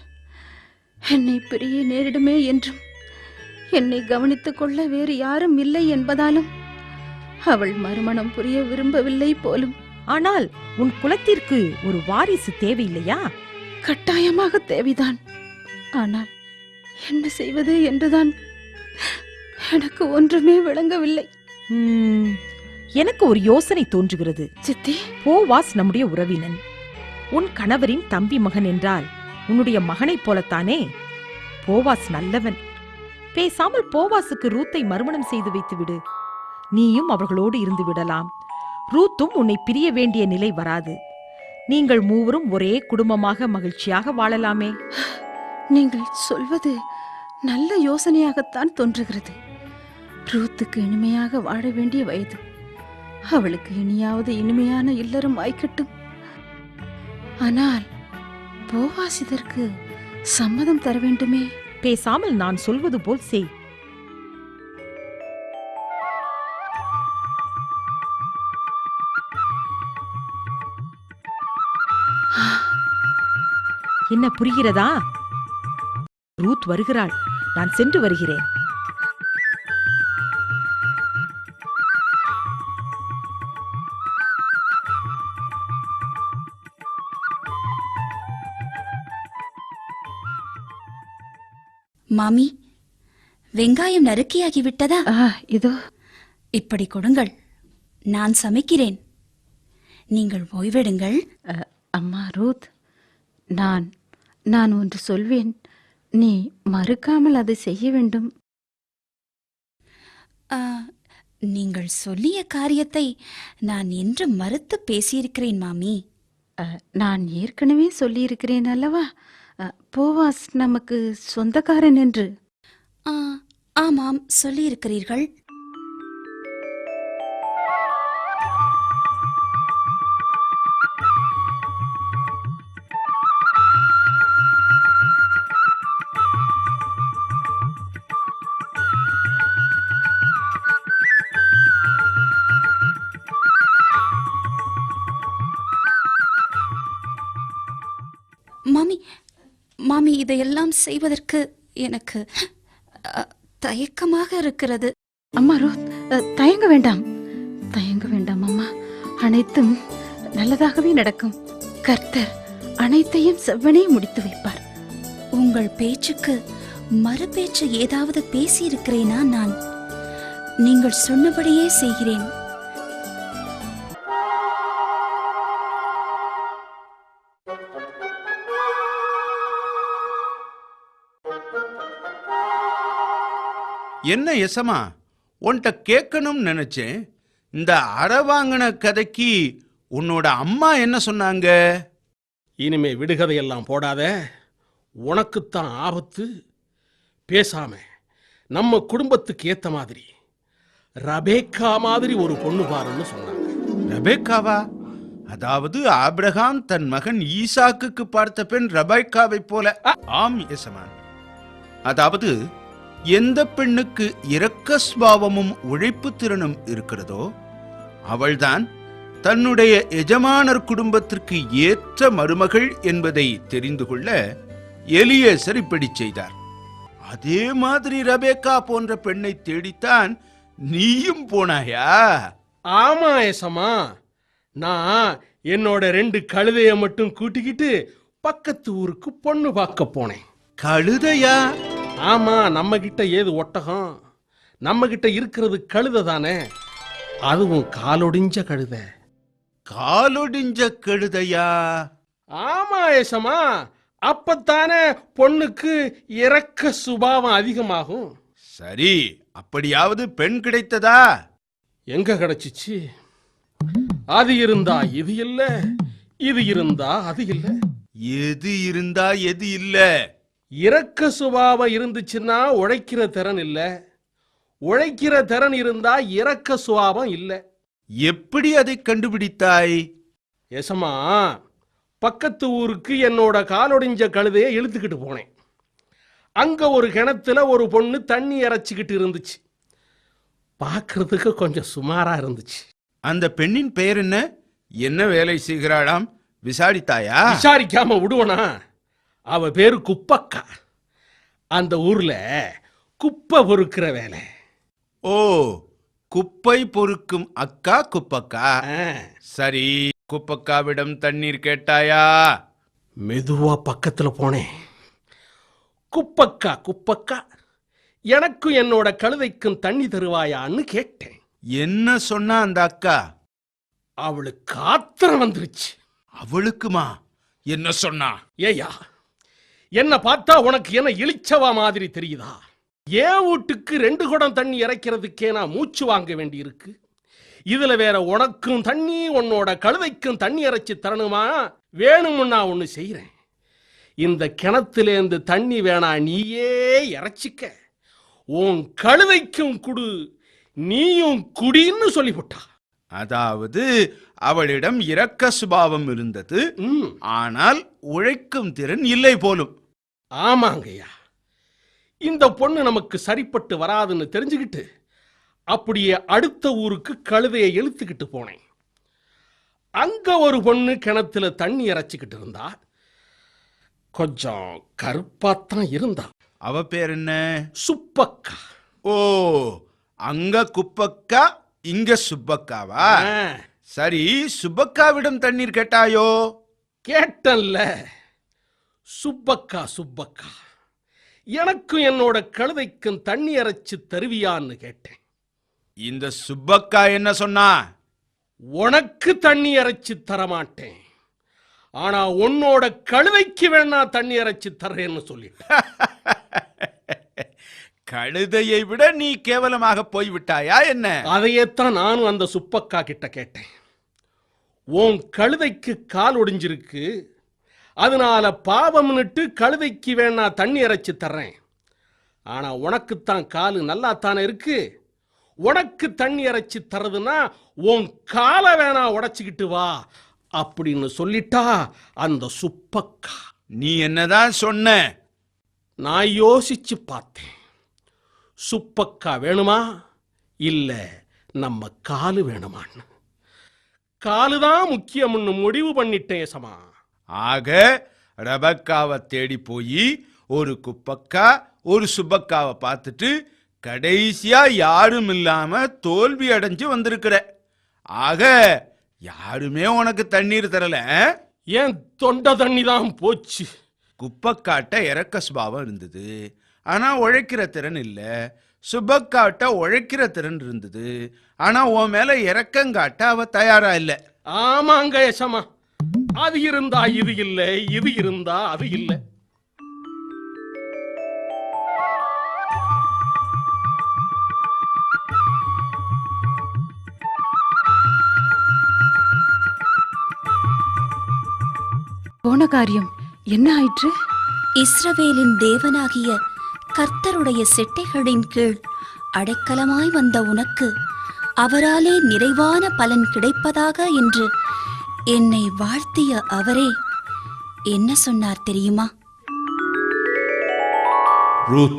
என்னை பிரிய நேரிடுமே என்றும், என்னை கவனித்துக் கொள்ள வேறு யாரும் இல்லை என்பதாலும் அவள் மறுமணம் புரிய விரும்பவில்லை போலும். ஆனால் உன் குலத்திற்கு ஒரு வாரிசு தேவையில்லையா? கட்டாயமாக தேவைதான். ஆனால் என்ன செய்வது என்றுதான் எனக்கு ஒன்றுமே விளங்கவில்லை. எனக்கு ஒரு யோசனை தோன்றுகிறது. சித்தி, போவாஸ் நம்முடைய உறவினன், உன் கணவரின் தம்பி மகன் என்றால் உன்னுடைய மகனைப் போலத்தானே. போவாஸ் நல்லவன். பேசாமல் போவாசுக்கு ரூத்தை மறுமணம் செய்து வைத்து விடு. நீயும் அவர்களோடு இருந்து விடலாம். ரூத்தும் உன்னை பிரிய வேண்டிய நிலை வராது. நீங்கள் மூவரும் ஒரே குடும்பமாக மகிழ்ச்சியாக வாழலாமே. நீங்கள் சொல்வது நல்ல யோசனையாகத்தான் தோன்றுகிறது. ரூத்துக்கு இனிமையாக வாழ வேண்டிய வயது. அவளுக்கு இனியாவது இனிமையான இல்லறம் வாய்க்கட்டும். ஆனால் போவாஸ் இதற்கு சம்மதம் தர வேண்டுமே. பேசாமல் நான் சொல்வது போல் செய். என்ன புரிகிறதா? ரூத் வருகிறாள். நான் சென்று வருகிறேன். மாமி, வெங்காயம் நறுக்கியாகிவிட்டதா? இதோ. இப்படி கொடுங்கள், நான் சமைக்கிறேன். நீங்கள் ஓய்வெடுங்கள். அம்மா ரூத், நான் ஒன்று சொல்வேன். நீ மறுக்காமல் அதை செய்ய வேண்டும். நீங்கள் சொல்லிய காரியத்தை நான் என்று மறுத்து பேசியிருக்கிறேன் மாமி. நான் ஏற்கனவே சொல்லியிருக்கிறேன் அல்லவா, போவாஸ் நமக்கு சொந்தக்காரன் என்று. ஆமாம், சொல்லியிருக்கிறீர்கள். மாமி, இதையெல்லாம் செய்வதற்கு எனக்கு தயக்கமாக இருக்கிறது. அம்மா ரூத், தயங்க வேண்டாம், தயங்க வேண்டாம் அம்மா. அனைத்தும் நல்லதாகவே நடக்கும். கர்த்தர் அனைத்தையும் செவ்வனே முடித்து வைப்பார். உங்கள் பேச்சுக்கு மறுபேச்சு ஏதாவது பேசியிருக்கிறேனா? நான் நீங்கள் சொன்னபடியே செய்கிறேன். என்ன எசமா, உன்கிட்ட கேட்கணும்னு நினைச்சேன். இந்த அறவாங்கின கதைக்கு உன்னோட அம்மா என்ன சொன்னாங்க? இனிமே விடுகதையெல்லாம் போடாத, உனக்குத்தான் ஆபத்து. பேசாம நம்ம குடும்பத்துக்கு ஏத்த மாதிரி ரபேக்கா மாதிரி ஒரு பொண்ணு பாருன்னு சொன்னாங்க. ரெபேக்காவா? அதாவது ஆபிரகாம் தன் மகன் ஈசாக்குக்கு பார்த்த பெண் ரெபேக்காவை போல. ஆம் எசமான். அதாவது எந்த பெண்ணுக்கு இரக்க சுபாவமும் உழைப்பு திறனும் இருக்கிறதோ அவள்தான் தன்னுடைய எஜமானர் குடும்பத்திற்கு ஏற்ற மருமகள் என்பதை தெரிந்து கொள்ள எலியேசர் இப்படி செய்தார். அதே மாதிரி ரெபேக்கா போன்ற பெண்ணை தேடித்தான் நீயும் போனாயா? ஆமா ஏசமா, நான் என்னோட 2 கழுதைய மட்டும் கூட்டிக்கிட்டு பக்கத்து ஊருக்கு பொண்ணு பார்க்க போனேன். கழுதையா? ஆமா, நம்ம கிட்ட ஏது ஒட்டகம், நம்ம கிட்ட இருக்கிறது கழுதை தானே, அதுவும் காலொடிஞ்ச கழுதை. காலொடிஞ்ச கழுதையா? ஆமா ஏசமா, அப்பத்தானே பொண்ணுக்கு இரக்க சுபாவம் அதிகமாகும். சரி, அப்படியாவது பெண் கிடைத்ததா? எங்க கிடைச்சிச்சு? அது இருந்தா இது இல்ல, இது இருந்தா அது இல்ல. எது இருந்தா எது இல்ல? இரக்க சுபாவம் இருந்துச்சுன்னா உழைக்கிற திறன் இல்ல, உழைக்கிற திறன் இருந்தா இரக்க சுபாவம் இல்ல. எப்படி அதை கண்டுபிடித்தாய்? ஏசமா, பக்கத்து ஊருக்கு என்னோட காலொடிஞ்ச கழுதையை இழுத்துக்கிட்டு போனேன். அங்க ஒரு கிணத்துல ஒரு பொண்ணு தண்ணி இறைச்சிக்கிட்டு இருந்துச்சு. பார்க்கறதுக்கு கொஞ்சம் சுமாரா இருந்துச்சு. அந்த பெண்ணின் பெயர் என்ன? என்ன வேலை செய்கிறாளாம்? விசாரித்தாயா? விசாரிக்காம விடுவனா? அவ பேரு குப்பக்கா. அந்த ஊர்ல குப்பை பொறுக்கிற வேலை. ஓ, குப்பை பொறுக்கும் அக்கா குப்பக்கா. ஆ, சரி, குப்பக்காவிடம் தண்ணீர் கேட்டாயா? மெதுவா பக்கத்துல போனேன். குப்பக்கா குப்பக்கா, எனக்கும் என்னோட கழுதைக்கும் தண்ணி தருவாயான்னு கேட்டேன். என்ன சொன்னா அந்த அக்கா? அவளுக்கு ஆத்திரம் வந்துருச்சு. அவளுக்குமா? என்ன சொன்னா? ஏயா, என்ன பார்த்தா உனக்கு என்ன இளிச்சவா மாதிரி தெரியுதா? ஏன் வீட்டுக்கு 2 குடம் தண்ணி இறைக்கிறதுக்கே நான் மூச்சு வாங்க வேண்டி இருக்கு. இதுல வேற உனக்கும் தண்ணி, உன்னோட கழுதைக்கும் தண்ணி இறைச்சி தரணுமா? வேணும்னா ஒண்ணு செய்யறேன். இந்த கிணத்துலேருந்து தண்ணி வேணா, நீயே இறைச்சிக்க, உன் கழுதைக்கும் குடு, நீயும் குடின்னு சொல்லிவிட்டா. அதாவது அவளிடம் இரக்க சுபாவம் இருந்தது, ஆனால் உழைக்கும் திறன் இல்லை போலும். ஆமாங்கய்யா, இந்த பொண்ணு நமக்கு சரிப்பட்டு வராதுன்னு தெரிஞ்சுக்கிட்டு அப்படியே அடுத்த ஊருக்கு கழுதையை இழுத்துக்கிட்டு போனேன். அங்க ஒரு பொண்ணு கிணத்துல தண்ணி இறைச்சிக்கிட்டு இருந்தா. கொஞ்சம் கருப்பாத்தான் இருந்தா. அவ பேர் என்ன? சுப்பக்கா. ஓ, அங்க குப்பக்கா, இங்க சுப்பக்காவா? சரி, சுப்பக்காவிடம் தண்ணீர் கேட்டாயோ? கேட்டல்ல. சுப்பக்கா சுப்பக்கா, எனக்கும் என்னோட கழுதைக்கும் தண்ணி இறைச்சி தருவியான்னு கேட்டேன். இந்த சுப்பக்கா என்ன சொன்னா? உனக்கு தண்ணி இறைச்சி தரமாட்டேன், ஆனா உன்னோட கழுதைக்கு வேணா தண்ணி இறைச்சி தர்றேன்னு சொல்லிட்டேன். கழுதையை விட நீ கேவலமாக போய்விட்டாயா என்ன? அதையேத்தான் நானும் அந்த சுப்பக்கா கிட்ட கேட்டேன். உன் கழுதைக்கு கால் ஒடிஞ்சிருக்கு, அதனால பாவம்னுட்டு கழுதைக்கு வேணா தண்ணி இறைச்சி தர்றேன், ஆனா உனக்குத்தான் காலு நல்லா தானே இருக்கு, உனக்கு தண்ணி இறைச்சி தர்றதுன்னா உன் காலை வேணா உடைச்சிக்கிட்டு வா அப்படின்னு சொல்லிட்டா அந்த சுப்பக்கா. நீ என்னதான் சொன்ன? நான் யோசிச்சு பார்த்தேன். சுப்பக்கா வேணுமா இல்ல நம்ம காலு வேணுமான்னு. காலுதான் முக்கியம்னு முடிவு பண்ணிட்டேன் சமா. ஆக ரெபக்காவை தேடி போய் ஒரு குப்பக்கா ஒரு சுப்பக்காவை பார்த்துட்டு கடைசியா யாரும் இல்லாம தோல்வி அடைஞ்சு வந்திருக்கிற. ஆக யாருமே உனக்கு தண்ணீர் தரல. ஏன் தொண்டை தண்ணி தான் போச்சு. குப்பக்காட்ட இறக்க சுபாவம் இருந்தது, ஆனா உழைக்கிற திறன் இல்ல. சுப்பக்காட்ட உழைக்கிற திறன் இருந்தது, ஆனா உன் மேல இறக்கங்காட்ட அவ தயாரா இல்ல. ஆமாங்க யசமா, அது இருந்தா இது இல்ல, இது இருந்தா அது இல்ல. போன காரியம் என்ன ஆயிற்று? இஸ்ரவேலின் தேவனாகிய கர்த்தருடைய செட்டைகளின் கீழ் அடைக்கலமாய் வந்த உனக்கு அவராலே நிறைவான பலன் கிடைப்பதாக என்று என்னை வாழ்த்திய அவரே என்ன சொன்னார் தெரியுமா? ரூத்,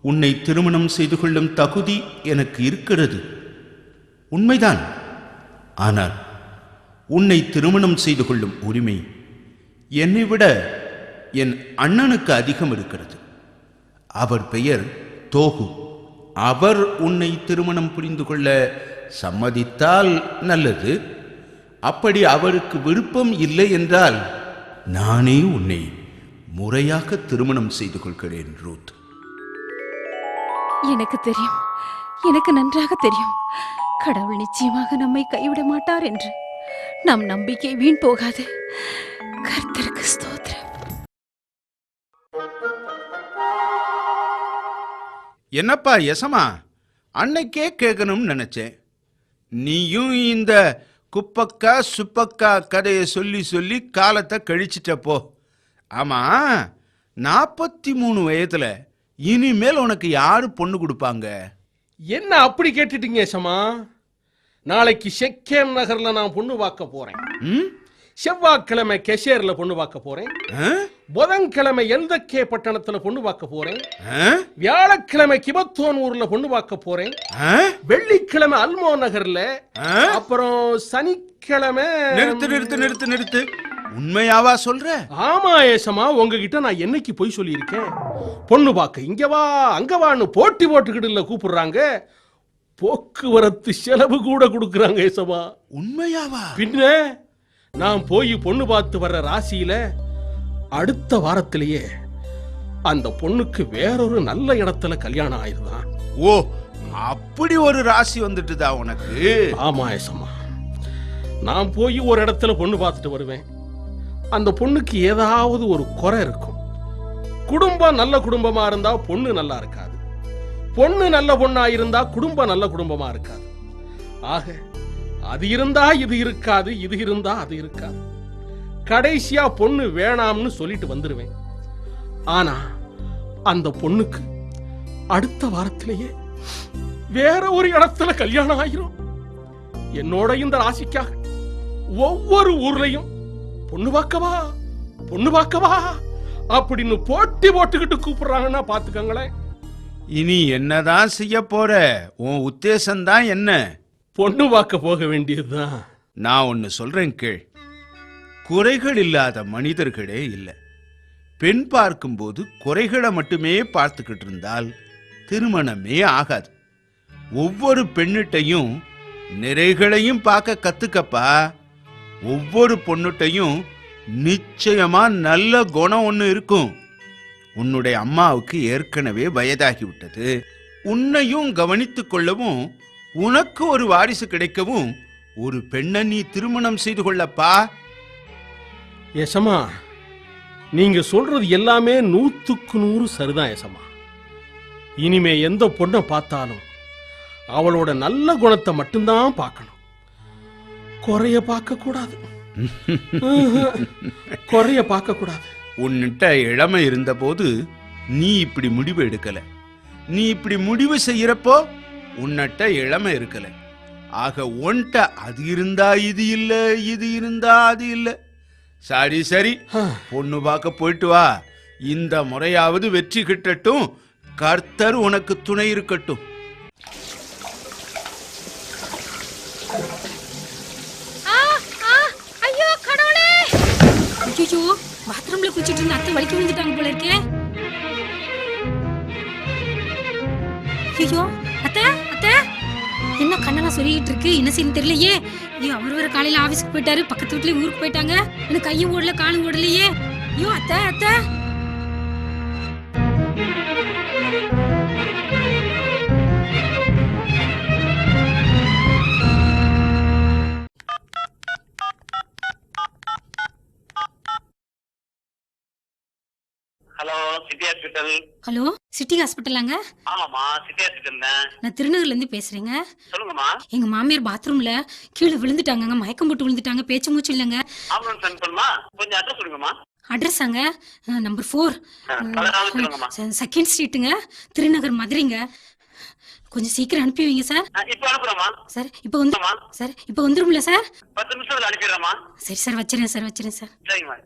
உன்னை திருமணம் செய்து கொள்ளும் தகுதி எனக்கு இருக்கிறது, உண்மைதான். ஆனால் உன்னை திருமணம் செய்து கொள்ளும் உரிமை என்னை விட என் அண்ணனுக்கு அதிகம் இருக்கிறது. அவர் பெயர் தோகு. அவர் உன்னை திருமணம் புரிந்து கொள்ள சம்மதித்தால் நல்லது. அப்படி அவருக்கு விருப்பம் இல்லை என்றால் நானே உன்னை முறையாக திருமணம் செய்து கொள்கிறேன் ரூத். எனக்கு தெரியும், எனக்கு நன்றாக தெரியும், கடவுள் நிச்சயமாக நம்மை கைவிட மாட்டார் என்று. நம் நம்பிக்கை வீண் போகாது. கர்த்தருக்கு ஸ்தோத்திரம். என்னப்பா யசமா, அன்னைக்கே கேட்கணும்னு நினைச்சேன். நீயும் இந்த குப்பக்கா சுப்பக்கா கதையை சொல்லி சொல்லி காலத்தை கழிச்சிட்டப்போ. ஆமா, 43 வயதுல இனிமேல் உனக்கு யாரு பொண்ணு கொடுப்பாங்க? என்ன அப்படி கேட்டுட்டீங்க ஏசமா? நாளைக்கு செக்கேம் நகர்ல நான் பொண்ணு பார்க்க போறேன். செவ்வாய்க்கிழமை கெஷேர்ல பொண்ணு பார்க்க போறேன். புதன்கிழமை எல்தக்கே பட்டணத்துல பொண்ணு பார்க்க போறேன். வியாழக்கிழமை கிபத்தோன் ஊர்ல பொண்ணு பார்க்க போறேன். வெள்ளிக்கிழமை அல்மோ நகர்ல, அப்புறம் சனிக்கிழமை. நிறுத்து நிறுத்து நிறுத்து நிறுத்து. உண்மையாவா சொல்ற? ஆமா ஏசமா, உங்ககிட்ட நான் என்னைக்கு போய் சொல்லியிருக்கேன்? பொண்ணு பார்க்க இங்க வா அங்க வான்னு போட்டி போட்டுக்கிட்டு கூப்பிடுறாங்க. போக்குவரத்து செலவு கூட கொடுக்கறாங்க ஏசமா. உண்மையாவா? பின்ன நான் போய் பொண்ணு பார்த்து வர்ற ராசியில அடுத்த வாரத்திலேயே அந்த பொண்ணுக்கு வேறொரு நல்ல இடத்துல கல்யாணம் ஆயிருதான். ஓ, அப்படி ஒரு ராசி வந்துட்டுதா உனக்கு? ஆமா ஏசமா, நான் போய் ஒரு இடத்துல பொண்ணு பார்த்துட்டு வருவேன். அந்த பொண்ணுக்கு ஏதாவது ஒரு குறை இருக்கும். குடும்பம் நல்ல குடும்பமா இருந்தா பொண்ணு நல்லா இருக்காது, பொண்ணு நல்ல பொண்ணா இருந்தா குடும்பம் நல்ல குடும்பமா இருக்காது. ஆக அது இருந்தா இது இருக்காது, இது இருந்தா அது இருக்காது. கடைசியா பொண்ணு வேணாம்னு சொல்லிட்டு வந்துருவேன். ஆனா அந்த பொண்ணுக்கு அடுத்த வாரத்திலேயே வேற ஒரு இடத்துல கல்யாணம் ஆயிரும். என்னோட இந்த ராசிக்காக ஒவ்வொரு ஊர்லயும் பொண்ணு பார்க்கவா பொண்ணு பார்க்கவா அப்படின்னு போட்டி போட்டுக்கிட்டு கூப்பிடுறாங்கன்னா பாத்துக்கங்களேன். இனி என்னதான் செய்ய போற? உன் உத்தேசம்தான் என்ன? பொண்ணு பார்க்க போக வேண்டியதுதான். நான் ஒன்னு சொல்றேன் கேள். குறைகள் இல்லாத மனிதர்களே இல்லை. பெண் பார்க்கும்போது குறைகளை மட்டுமே பார்த்துக்கிட்டு இருந்தால் திருமணமே ஆகாது. ஒவ்வொரு பெண்ணிட்டையும் நிறைகளையும் பார்க்க கத்துக்கப்பா. ஒவ்வொரு பொண்ணுட்டையும் நிச்சயமா நல்ல குணம் ஒண்ணு இருக்கும். உன்னுடைய அம்மாவுக்கு ஏற்கனவே வயதாகி விட்டது. உன்னையும் கவனித்துக் கொள்ளவும் உனக்கு ஒரு வாரிசு கிடைக்கவும் ஒரு பெண்ணை நீ திருமணம் செய்து கொள்ளப்பா. ஏசமா, நீங்க சொல்றது எல்லாமே 100க்கு 100 சரிதான் ஏசமா. இனிமே எந்த பொண்ணை பார்த்தாலும் அவளோட நல்ல குணத்தை மட்டும்தான் பார்க்கணும், குறைய பார்க்க கூடாது. குறைய பார்க்க கூடாது. உன்னிட்ட இளமை இருந்த போது நீ இப்படி முடிவு எடுக்கல. நீ இப்படி முடிவு செய்யறப்போ உன்னிட்ட இளமை இருக்கல. ஆக ஒன்ட்ட அது இருந்தா இது இல்ல, இது இருந்தா அது இல்ல. சரி சரி, பொண்ணு பார்க்க போயிட்டு வா. இந்த முறையாவது வெற்றி கிட்டட்டும். கர்த்தர் உனக்கு துணை இருக்கட்டும். ஐயோ கடவுளே! ஐயோ, பாத்ரூம்ல குளிச்சிட்டு இருந்த அத்தை வலிக்கு விழுந்துட்டாங்க போல இருக்கே. ஐயோ அத்தை, அத்தை என்ன கண்ணெல்லாம் சொல்லிட்டு இருக்கு, என்ன செய்யணும் தெரியலையே. ஐயோ, அவர் வேற காலையில ஆபீஸ்க்கு போயிட்டாரு, பக்கத்து வீட்டுல ஊருக்கு போயிட்டாங்க. எனக்கு கையும் ஓடல காலும் ஓடலையே. ஐயோ அத்தை, அத்தை. Hello, city hospital. Hello, city ஹாஸ்பிட்டலாங்க? ஆமாமா, சிட்டி ஹாஸ்பிட்டல் தான். நான் திருநகர்ல இருந்து பேசுறேங்க. சொல்லுங்கம்மா. எங்க மாமியார் பாத்ரூம்ல கீழே விழுந்துட்டாங்க, மயக்கம் போட்டு விழுந்துட்டாங்க, பேச்சு மூச்சு இல்லைங்க. ஆம்புலன்ஸ் சென்ட் பண்ணுமா? கொஞ்சம் அட்ரஸ் சொல்லுங்கம்மா. அட்ரஸாங்க நம்பர் 4 சொல்லுங்கம்மா. செகண்ட் ஸ்ட்ரீட்டுங்க, திருநகர் மதுரைங்க. கொஞ்சம் சீக்கிரம் அனுப்பி வைங்க சார். இப்ப அனுப்புறேம்மா. சார் இப்போ வந்து சார் இப்போ வந்துரும்ல சார்? 10 நிமிஷத்துல அனுப்பிடுறேம்மா. சரி சார், வச்சிரேன் சார், வச்சிரேன் சார். சரிங்கம்மா.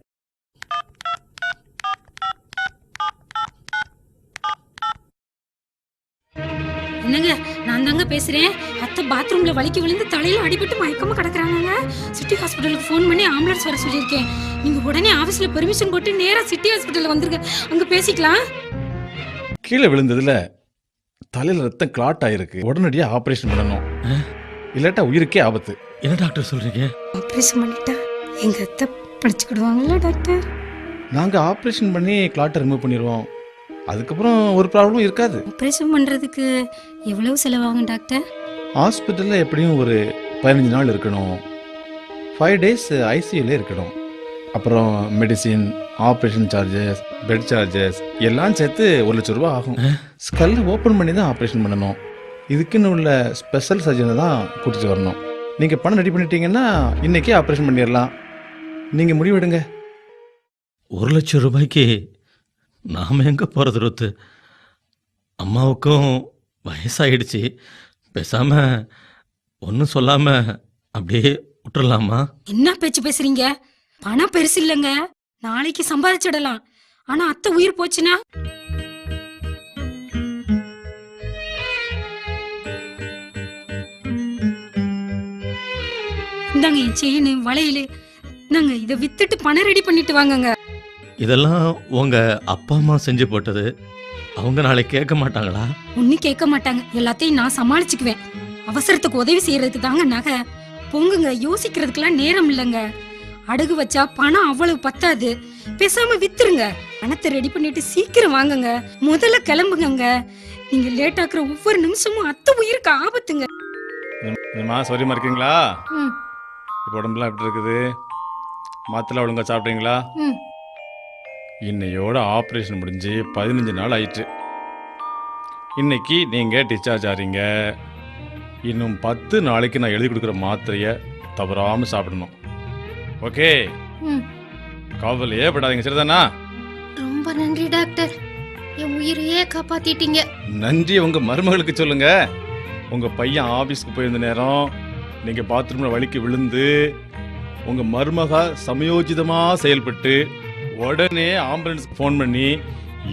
என்னங்க, நான் தாங்க பேசுறேன். அத்தை பாத்ரூம்ல வலிக்கு விழுந்து தலையில அடிபட்டு மயக்கமா கிடக்குறாங்க. சிட்டி ஹாஸ்பிட்டலுக்கு ஃபோன் பண்ணி ஆம்புலன்ஸ் வர சொல்லியிருக்கேன். நீங்க உடனே ஆபீஸ்ல பெர்மிஷன் போட்டு நேரா சிட்டி ஹாஸ்பிட்டல் வந்துருங்க, அங்க பேசிக்கலாம். கீழே விழுந்ததுல தலையில ரத்தம் கிளாட் ஆயிருக்கு. உடனடியா ஆபரேஷன் பண்ணணும், இல்லாட்டா உயிருக்கே ஆபத்து. என்ன டாக்டர் சொல்றீங்க? ஆபரேஷன் பண்ணிட்டா எங்க அத்தை படிச்சுக்கிடுவாங்கல்ல டாக்டர்? நாங்க ஆபரேஷன் பண்ணி கிளாட்டை ரிமூவ் பண்ணிடுவோம். அதுக்கப்புறம் ஒரு ப்ராப்ளமும் இருக்காது. ஆபரேஷன் பண்றதுக்கு எவ்வளவு செலவாகும் டாக்டர்? ஹாஸ்பிட்டல்ல எப்படியும் ஒரு 15 நாள் இருக்கணும். 5 days ஐசியூல இருக்கணும். அப்புறம் medicine, operation charges, bed charges எல்லாம் சேர்த்து 1 லட்சம் ரூபாய் ஆகும். ஸ்கல்ல ஓப்பன் பண்ணி தான் ஆப்ரேஷன் பண்ணணும். இதுக்குன்னு உள்ள ஸ்பெஷல் சர்ஜனை தான் கூட்டிட்டு வரணும். நீங்க பணம் ரெடி பண்ணிட்டீங்கன்னா இன்னைக்கே ஆப்ரேஷன் பண்ணிடலாம். நீங்க முடிவெடுங்க. 1 லட்சம் ரூபாய்க்கு நாம எங்க போறது ருத்து? அம்மாவுக்கும் வயசாயிடுச்சு. பேசாம ஒன்றும் சொல்லாம அப்படியே விட்டுறலாமா? என்ன பேச்சு பேசுறீங்க? பணம் பெருசு இல்லைங்க, நாளைக்கு சம்பாதிச்சிடலாம். ஆனா அத்தை உயிர் போச்சுன்னா? இந்தாங்க என் செயின், வளையல். நாங்க இதை வித்துட்டு பணம் ரெடி பண்ணிட்டு வாங்கங்க. இதெல்லாம் உங்க அப்பா அம்மா செஞ்சு போட்டது. அவங்க நாளைக்கு கேட்க மாட்டாங்களா? ஒன்னும் கேட்க மாட்டாங்க, எல்லாத்தையும் நான் சமாளிச்சுக்குவேன். அவசரத்துக்கு உதவி செய்யறதுக்கு தாங்க நகை. பொங்குங்க, யோசிக்கிறதுக்கெல்லாம் நேரம் இல்லைங்க. அடகு வச்சா பணம் அவ்வளவு பத்தாது. பேசாம வித்துருங்க. பணத்தை ரெடி பண்ணிட்டு சீக்கிரம் வாங்குங்க. முதல்ல கிளம்புங்க. நீங்க லேட் ஆக்குற ஒவ்வொரு நிமிஷமும் அத்தை உயிருக்கு ஆபத்துங்க. சௌரியமா இருக்கீங்களா? இப்போ உடம்புலாம் எப்படி இருக்குது? மாத்திரை ஒழுங்கா சாப்பிட்டீங்களா? இன்னையோட ஆப்ரேஷன் முடிஞ்சு 15 நாள் ஆயிட்டு. இன்னைக்கு நீங்க டிஸ்சார்ஜ் ஆறீங்க. இன்னும் 10 நாளைக்கு நான் எழுதி கொடுக்குற மாத்திரைய தவறாம சாப்பிடணும். ஓகே? கவலையே படாதீங்க, சரிதானா? ரொம்ப நன்றி டாக்டர், என் உயிரையே காப்பாத்திட்டீங்க. நன்றி உங்க மருமகளுக்கு சொல்லுங்க. உங்க பையன் ஆபீஸ்க்கு போயிருந்த நேரம் நீங்க பாத்ரூம்ல வலிக்கு விழுந்து உங்க மருமக சமயோஜிதமா செயல்பட்டு உடனே ஆம்புலன்ஸ்க்கு ஃபோன் பண்ணி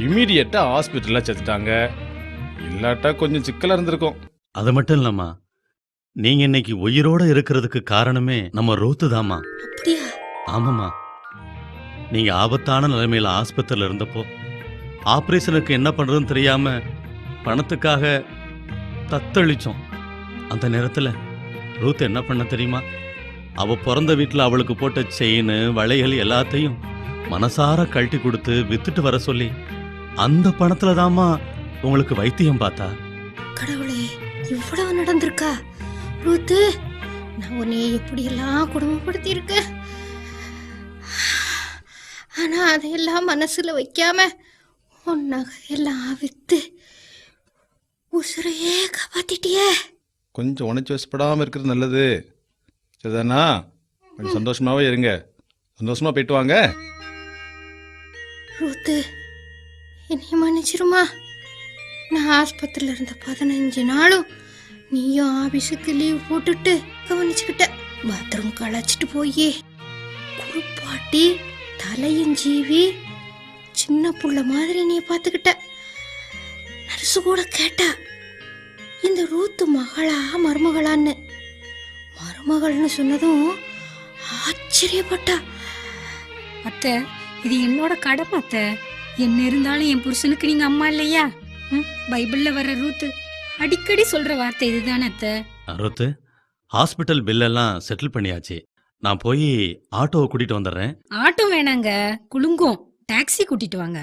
இமீடியட்டா ஹாஸ்பிட்டல்ல சேர்த்துட்டாங்க. இல்லாட்டா கொஞ்சம் சிக்கலா இருந்திருக்கும். அது மட்டும் இல்லம்மா, நீங்க இன்னைக்கு உயிரோட இருக்கிறதுக்கு காரணமே நம்ம ரூத்து தாமா. அப்படியா? ஆமாம்மா, நீங்க ஆபத்தான நிலைமையில ஆஸ்பத்திரியில் இருந்தப்போ ஆபரேஷனுக்கு என்ன பண்றதுன்னு தெரியாம பணத்துக்காக தத்தளிச்சோம். அந்த நேரத்துல ரூத் என்ன பண்ண தெரியுமா? அவ பிறந்த வீட்டில் அவளுக்கு போட்ட செயின், வளையல் எல்லாத்தையும் மனசார கழட்டி கொடுத்து வித்துட்டு வர சொல்லி அந்த பணத்துல தாமா உங்களுக்கு வைத்தியம் பார்த்தா. கடவுளே, இவ்வளவு நடந்திருக்கா? ரூத்து, நான் உன்னை எப்படியெல்லாம் குடும்பப்படுத்தி இருக்க. ஆனா அதையெல்லாம் மனசுல வைக்காம உன் நகையெல்லாம் வித்து உசுரையே காப்பாத்திட்டியே. கொஞ்சம் உணர்ச்சி வசப்படாம இருக்கிறது நல்லது, சரிதானா? கொஞ்சம் சந்தோஷமாவே இருங்க. சந்தோஷமா போயிட்டு வாங்க. ரூத்து, என்னை மன்னிச்சிருமா. நான் ஆஸ்பத்திரியில் இருந்த 15 நாளும் நீயும் ஆபீஸுக்கு லீவ் போட்டுட்டு கவனிச்சுக்கிட்ட. பாத்ரூம் களைச்சிட்டு போய் குளிப்பாட்டி தலையும் ஜீவி சின்ன புள்ள மாதிரி நீ பார்த்துக்கிட்ட. நர்ஸு கூட கேட்டா இந்த ரூத்து மகளா மருமகளான்னு. மருமகள்னு சொன்னதும் ஆச்சரியப்பட்டா. அத்தை, இது என்னோட கடமை அத்தை. என்ன இருந்தாலும் என் புருஷனுக்கு நீங்க அம்மா இல்லையா? பைபிள்ல வர்ற ரூத்து அடிக்கடி சொல்ற வார்த்தை இதுதானே அத்தை. ரூத்து, ஹாஸ்பிட்டல் பில்லெல்லாம் செட்டில் பண்ணியாச்சு. நான் போய் ஆட்டோவை கூட்டிட்டு வந்துடுறேன். ஆட்டோ வேணாங்க, குலுங்கும். டாக்ஸி கூட்டிட்டு வாங்க.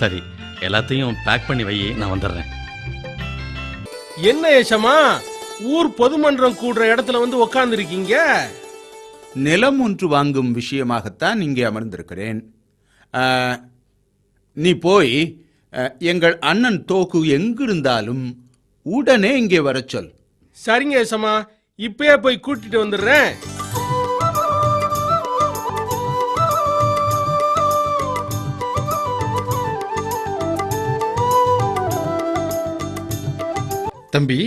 சரி, எல்லாத்தையும் பேக் பண்ணி வை, நான் வந்துடுறேன். என்ன ஏசமா, ஊர் பொதுமன்றம் கூடுற இடத்துல வந்து உக்காந்து இருக்கீங்க? நிலம் ஒன்று வாங்கும் விஷயமாகத்தான் இங்கே அமர்ந்திருக்கிறேன். நீ போய் எங்கள் அண்ணன் தோக்கு எங்கிருந்தாலும் உடனே இங்கே வர சொல். சரிங்க ஏசமா, இப்பயே போய் கூட்டிட்டு வந்துடுறேன். தம்பி,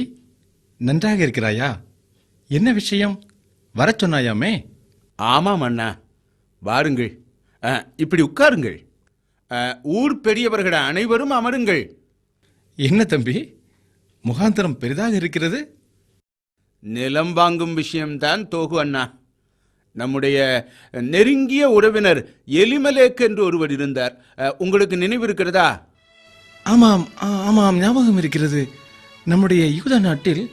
நன்றாக இருக்கிறாயா? என்ன விஷயம்? வரச் சொன்னாயாமே? ஆமாம் அண்ணா, வாருங்கள். இப்படி உட்காருங்கள். ஊர் பெரியவர்கள் அனைவரும் அமருங்கள். என்ன தம்பி, முகாந்திரம் பெரிதாக இருக்கிறது? நிலம் வாங்கும் விஷயம்தான் தோகு அண்ணா. நம்முடைய நெருங்கிய உறவினர் எலிமலேக் என்று ஒருவர் இருந்தார். உங்களுக்கு நினைவிருக்கிறதா? ஆமாம் ஆமாம், ஞாபகம் இருக்கிறது. நம்முடைய யூதா நாட்டில்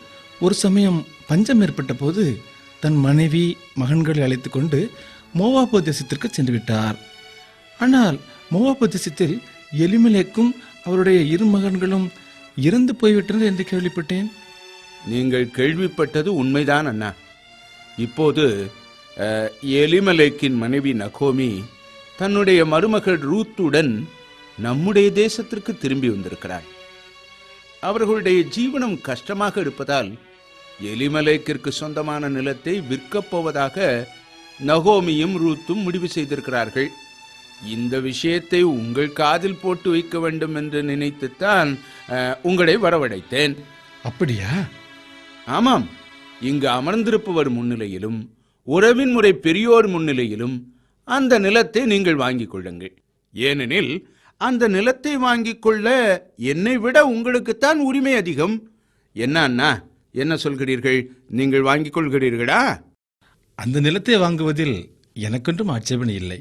ஒரு சமயம் பஞ்சம் ஏற்பட்ட போது தன் மனைவி மகன்களை அழைத்துக் கொண்டு மோவாபு தேசத்திற்கு சென்று விட்டார். ஆனால் மோவாபு தேசத்தில் எலிமலேக்கும் அவருடைய 2 மகன்களும் இறந்து போய்விட்டனர் என்று கேள்விப்பட்டேன். நீங்கள் கேள்விப்பட்டது உண்மைதான் அண்ணா. இப்போது எலிமலேக்கின் மனைவி நகோமி தன்னுடைய மருமகள் ரூத்துடன் நம்முடைய தேசத்திற்கு திரும்பி வந்திருக்கிறார். அவர்களுடைய ஜீவனம் கஷ்டமாக இருப்பதால் எலிமலேக்கிற்கு சொந்தமான நிலத்தை விற்கப் போவதாக நகோமியும் ரூத்தும் முடிவு செய்திருக்கிறார்கள். இந்த விஷயத்தை உங்கள் காதில் போட்டு வைக்க வேண்டும் என்று நினைத்துத்தான் உங்களை வரவழைத்தேன். அப்படியா? ஆமாம், இங்கு அமர்ந்திருப்பவர் முன்னிலையிலும் உறவின் முறை பெரியோர் முன்னிலையிலும் அந்த நிலத்தை நீங்கள் வாங்கிக் கொள்ளுங்கள். ஏனெனில் அந்த நிலத்தை வாங்கிக் கொள்ள என்னை விட உங்களுக்குத்தான் உரிமை அதிகம். என்ன அண்ணா, என்ன சொல்கிறீர்கள்? நீங்கள் வாங்கிக் கொள்கிறீர்களா? அந்த நிலத்தை வாங்குவதில் எனக்கொன்றும் ஆட்சேபனை இல்லை.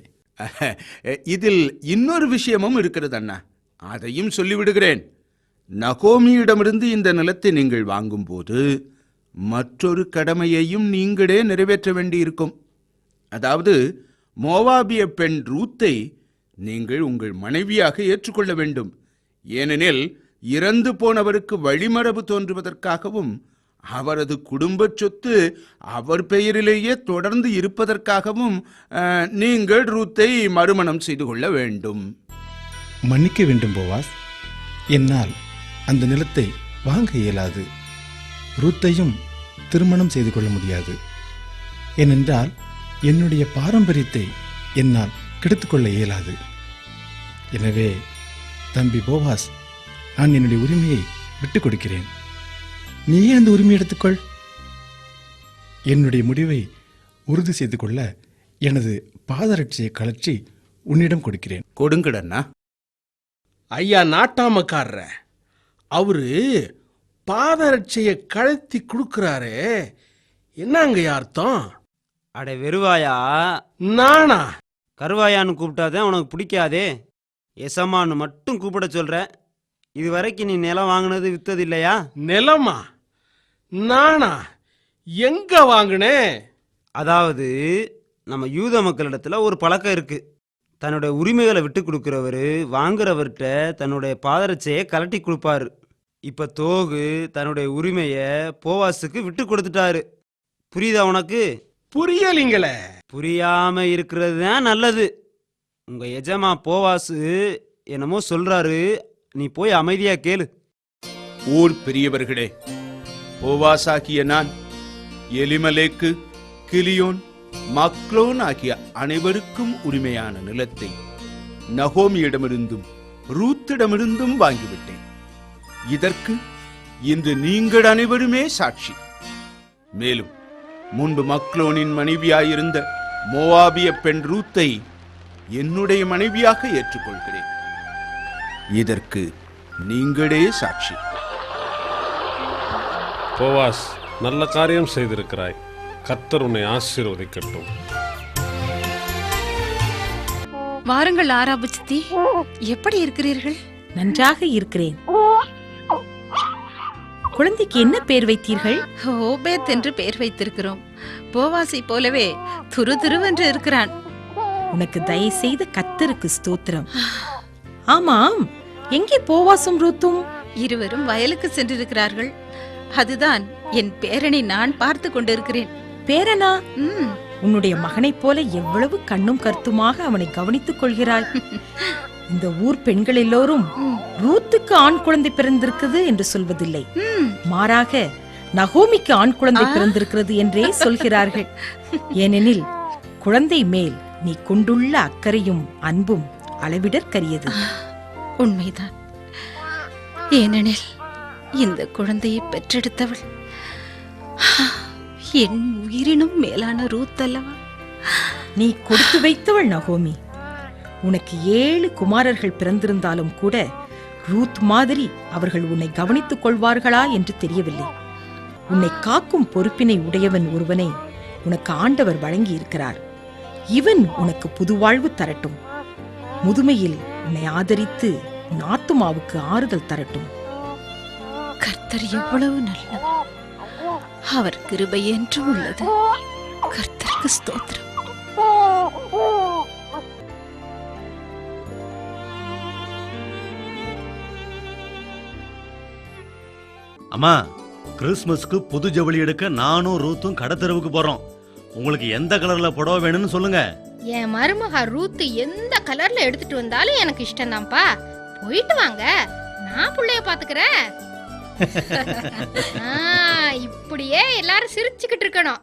இதில் இன்னொரு விஷயமும் இருக்கிறது அண்ணா, அதையும் சொல்லிவிடுகிறேன். நகோமியிடமிருந்து இந்த நிலத்தை நீங்கள் வாங்கும்போது மற்றொரு கடமையையும் நீங்களே நிறைவேற்ற வேண்டியிருக்கும். அதாவது மோவாபிய பெண் ரூத்தை நீங்கள் உங்கள் மனைவியாக ஏற்றுக்கொள்ள வேண்டும். ஏனெனில் இறந்து போனவருக்கு வழிமரபு தோன்றுவதற்காகவும் அவரது குடும்ப சொத்து அவர் பெயரிலேயே தொடர்ந்து இருப்பதற்காகவும் நீங்கள் ரூத்தை மறுமணம் செய்து கொள்ள வேண்டும். மன்னிக்க வேண்டும் போவாஸ், என்னால் அந்த நிலத்தை வாங்க இயலாது. ரூத்தையும் திருமணம் செய்து கொள்ள முடியாது. ஏனென்றால் என்னுடைய பாரம்பரியத்தை என்னால் கெடுத்துக்கொள்ள இயலாது. எனவே தம்பி போவாஸ், நான் என்னுடைய உரிமையை விட்டுக் கொடுக்கிறேன். நீயே அந்த உரிமை எடுத்துக்கொள். என்னுடைய முடிவை உறுதி செய்து கொள்ள எனது பாதரட்சியை கழற்றி உன்னிடம் கொடுக்கிறேன். கொடுங்கடண்ணா. ஐயா நாட்டாமக்காரர, அவரு பாதரட்சைய கழத்தி கொடுக்கறாரே, என்னங்க அர்த்தம்? அட வெறுவாயா? நானா? கருவாயான்னு கூப்பிட்டாதான் உனக்கு பிடிக்காதே. எசமான்னு மட்டும் கூப்பிட சொல்ற. இது வரைக்கும் நீ நிலம் வாங்கினது வித்தது இல்லையா? நிலமா? நானா? எங்க வாங்கினே? அதாவது நம்ம யூத மக்களிடத்துல ஒரு பழக்கம் இருக்கு. தன்னுடைய உரிமைகளை விட்டு கொடுக்கிறவரு வாங்குறவர்கிட்ட தன்னுடைய பாதரட்சையை கலட்டி கொடுப்பாரு. இப்ப தோகு தன்னுடைய உரிமைய போவாஸுக்கு விட்டு கொடுத்துட்டாரு. புரியுதா உனக்கு? புரியலீங்களே. புரியாம இருக்கிறது தான் நல்லது. உங்க எஜமா போவாசு என்னமோ சொல்றாரு, நீ போய் அமைதியா கேளு. ஊர் பெரியவர்களே, போவாசாகிய நான் எலிமலேக்கு, கிலியோன், மக்லோன் ஆகிய அனைவருக்கும் உரிமையான நிலத்தை நகோமியிடமிருந்தும் ரூத்திடமிருந்தும் வாங்கிவிட்டேன். இதற்கு இன்று நீங்கள் அனைவருமே சாட்சி. மேலும் முன்பு மக்லோனின் மனைவியாயிருந்த மோவாபிய பெண் ரூத்தை என்னுடைய மனைவியாக ஏற்றுக்கொள்கிறேன். இதற்கு நீங்களே சாட்சி. போவாஸ், நல்ல காரியம் செய்திருக்கிறாய். கர்த்தர் உன்னை ஆசீர்வதிக்கட்டும். வாருங்கள் ஆராபு சித்தி, எப்படி இருக்கிறீர்கள்? நன்றாக இருக்கிறேன். குழந்தைக்கு என்ன பெயர் வைத்தீர்கள்? ஓபேத் என்று பெயர் வைத்திருக்கிறோம். போவாசை போலவே துருதுருவென்று இருக்கிறான். உனக்கு தயவு செய்த கர்த்தருக்கு ஸ்தோத்திரம். ஆமாம், எங்கே போவாசும் ரூத்தும்? இருவரும் வயலுக்கு சென்றிருக்கிறார்கள். அதுதான் என் பேரனை நான் பார்த்து கொண்டிருக்கிறேன். பேரனா? உன்னுடைய மகனைப் போல எவ்வளவு கண்ணும் கருத்துமாக அவனை கவனித்துக் கொள்கிறாய். இந்த ஊர் பெண்கள் எல்லோரும் ரூத்துக்கு ஆண் குழந்தை பிறந்திருக்கிறது என்று சொல்வதில்லை. மாறாக நகோமிக்கு ஆண் குழந்தை பிறந்திருக்கிறது என்றே சொல்கிறார்கள். ஏனெனில் குழந்தை மேல் நீ கொண்டுள்ள அக்கறையும் அன்பும் அளவிடற்கரியது. உண்மைதான். ஏனெனில் இந்த குழந்தையை பெற்றெடுத்தவள் என் உயிரினும் மேலான ரூத் அல்லவா? நீ கொடுத்து வைத்தவள் நகோமி. உனக்கு 7 குமாரர்கள் பிறந்திருந்தாலும் கூட ரூத் மாதிரி அவர்கள் உன்னை கவனித்துக் கொள்வார்களா என்று தெரியவில்லை. உன்னை காக்கும் பொறுப்பினை உடையவன் ஒருவனை உனக்கு ஆண்டவர் வழங்கி இருக்கிறார். இவன் உனக்கு புதுவாழ்வு தரட்டும். முதுமையில் உன்னை ஆதரித்து உன் ஆத்துமாவுக்கு ஆறுதல் தரட்டும். கர்த்தர் எவ்வளவு நல்லவர், அவர் கிருபை என்றும் உள்ளது. கர்த்தருக்கு ஸ்தோத்திரம். அம்மா, கிறிஸ்மஸ்க்கு புது ஜவுளி எடுக்க நானும் ரூத்தும் கடத்தெருவுக்கு போறோம். உங்களுக்கு எந்த கலர்ல புடவை வேணும்னு சொல்லுங்க. என் மருமக ரூத் எந்த கலர்ல எடுத்துட்டு வந்தாலும் எனக்கு இஷ்டம்தான்ப்பா. போயிட்டு வாங்க, நான் புள்ளைய பாத்துக்கிறேன். இப்படியே எல்லாரும் சிரிச்சுக்கிட்டு இருக்கணும்.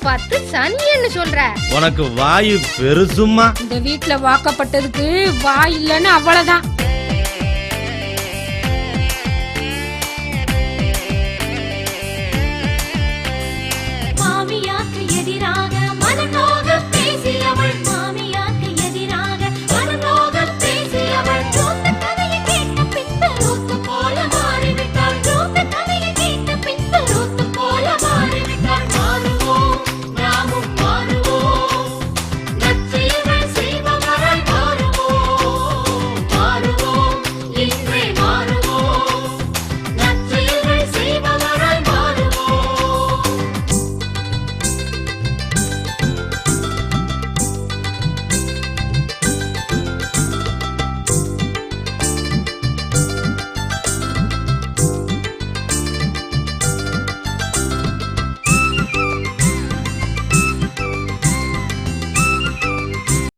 பார்த்து சனியன்னு சொல்ற? உனக்கு வாயு பெருசும்மா. இந்த வீட்டுல வாக்கப்பட்டதுக்கு வாய் இல்லன்னு அவ்வளவுதான்.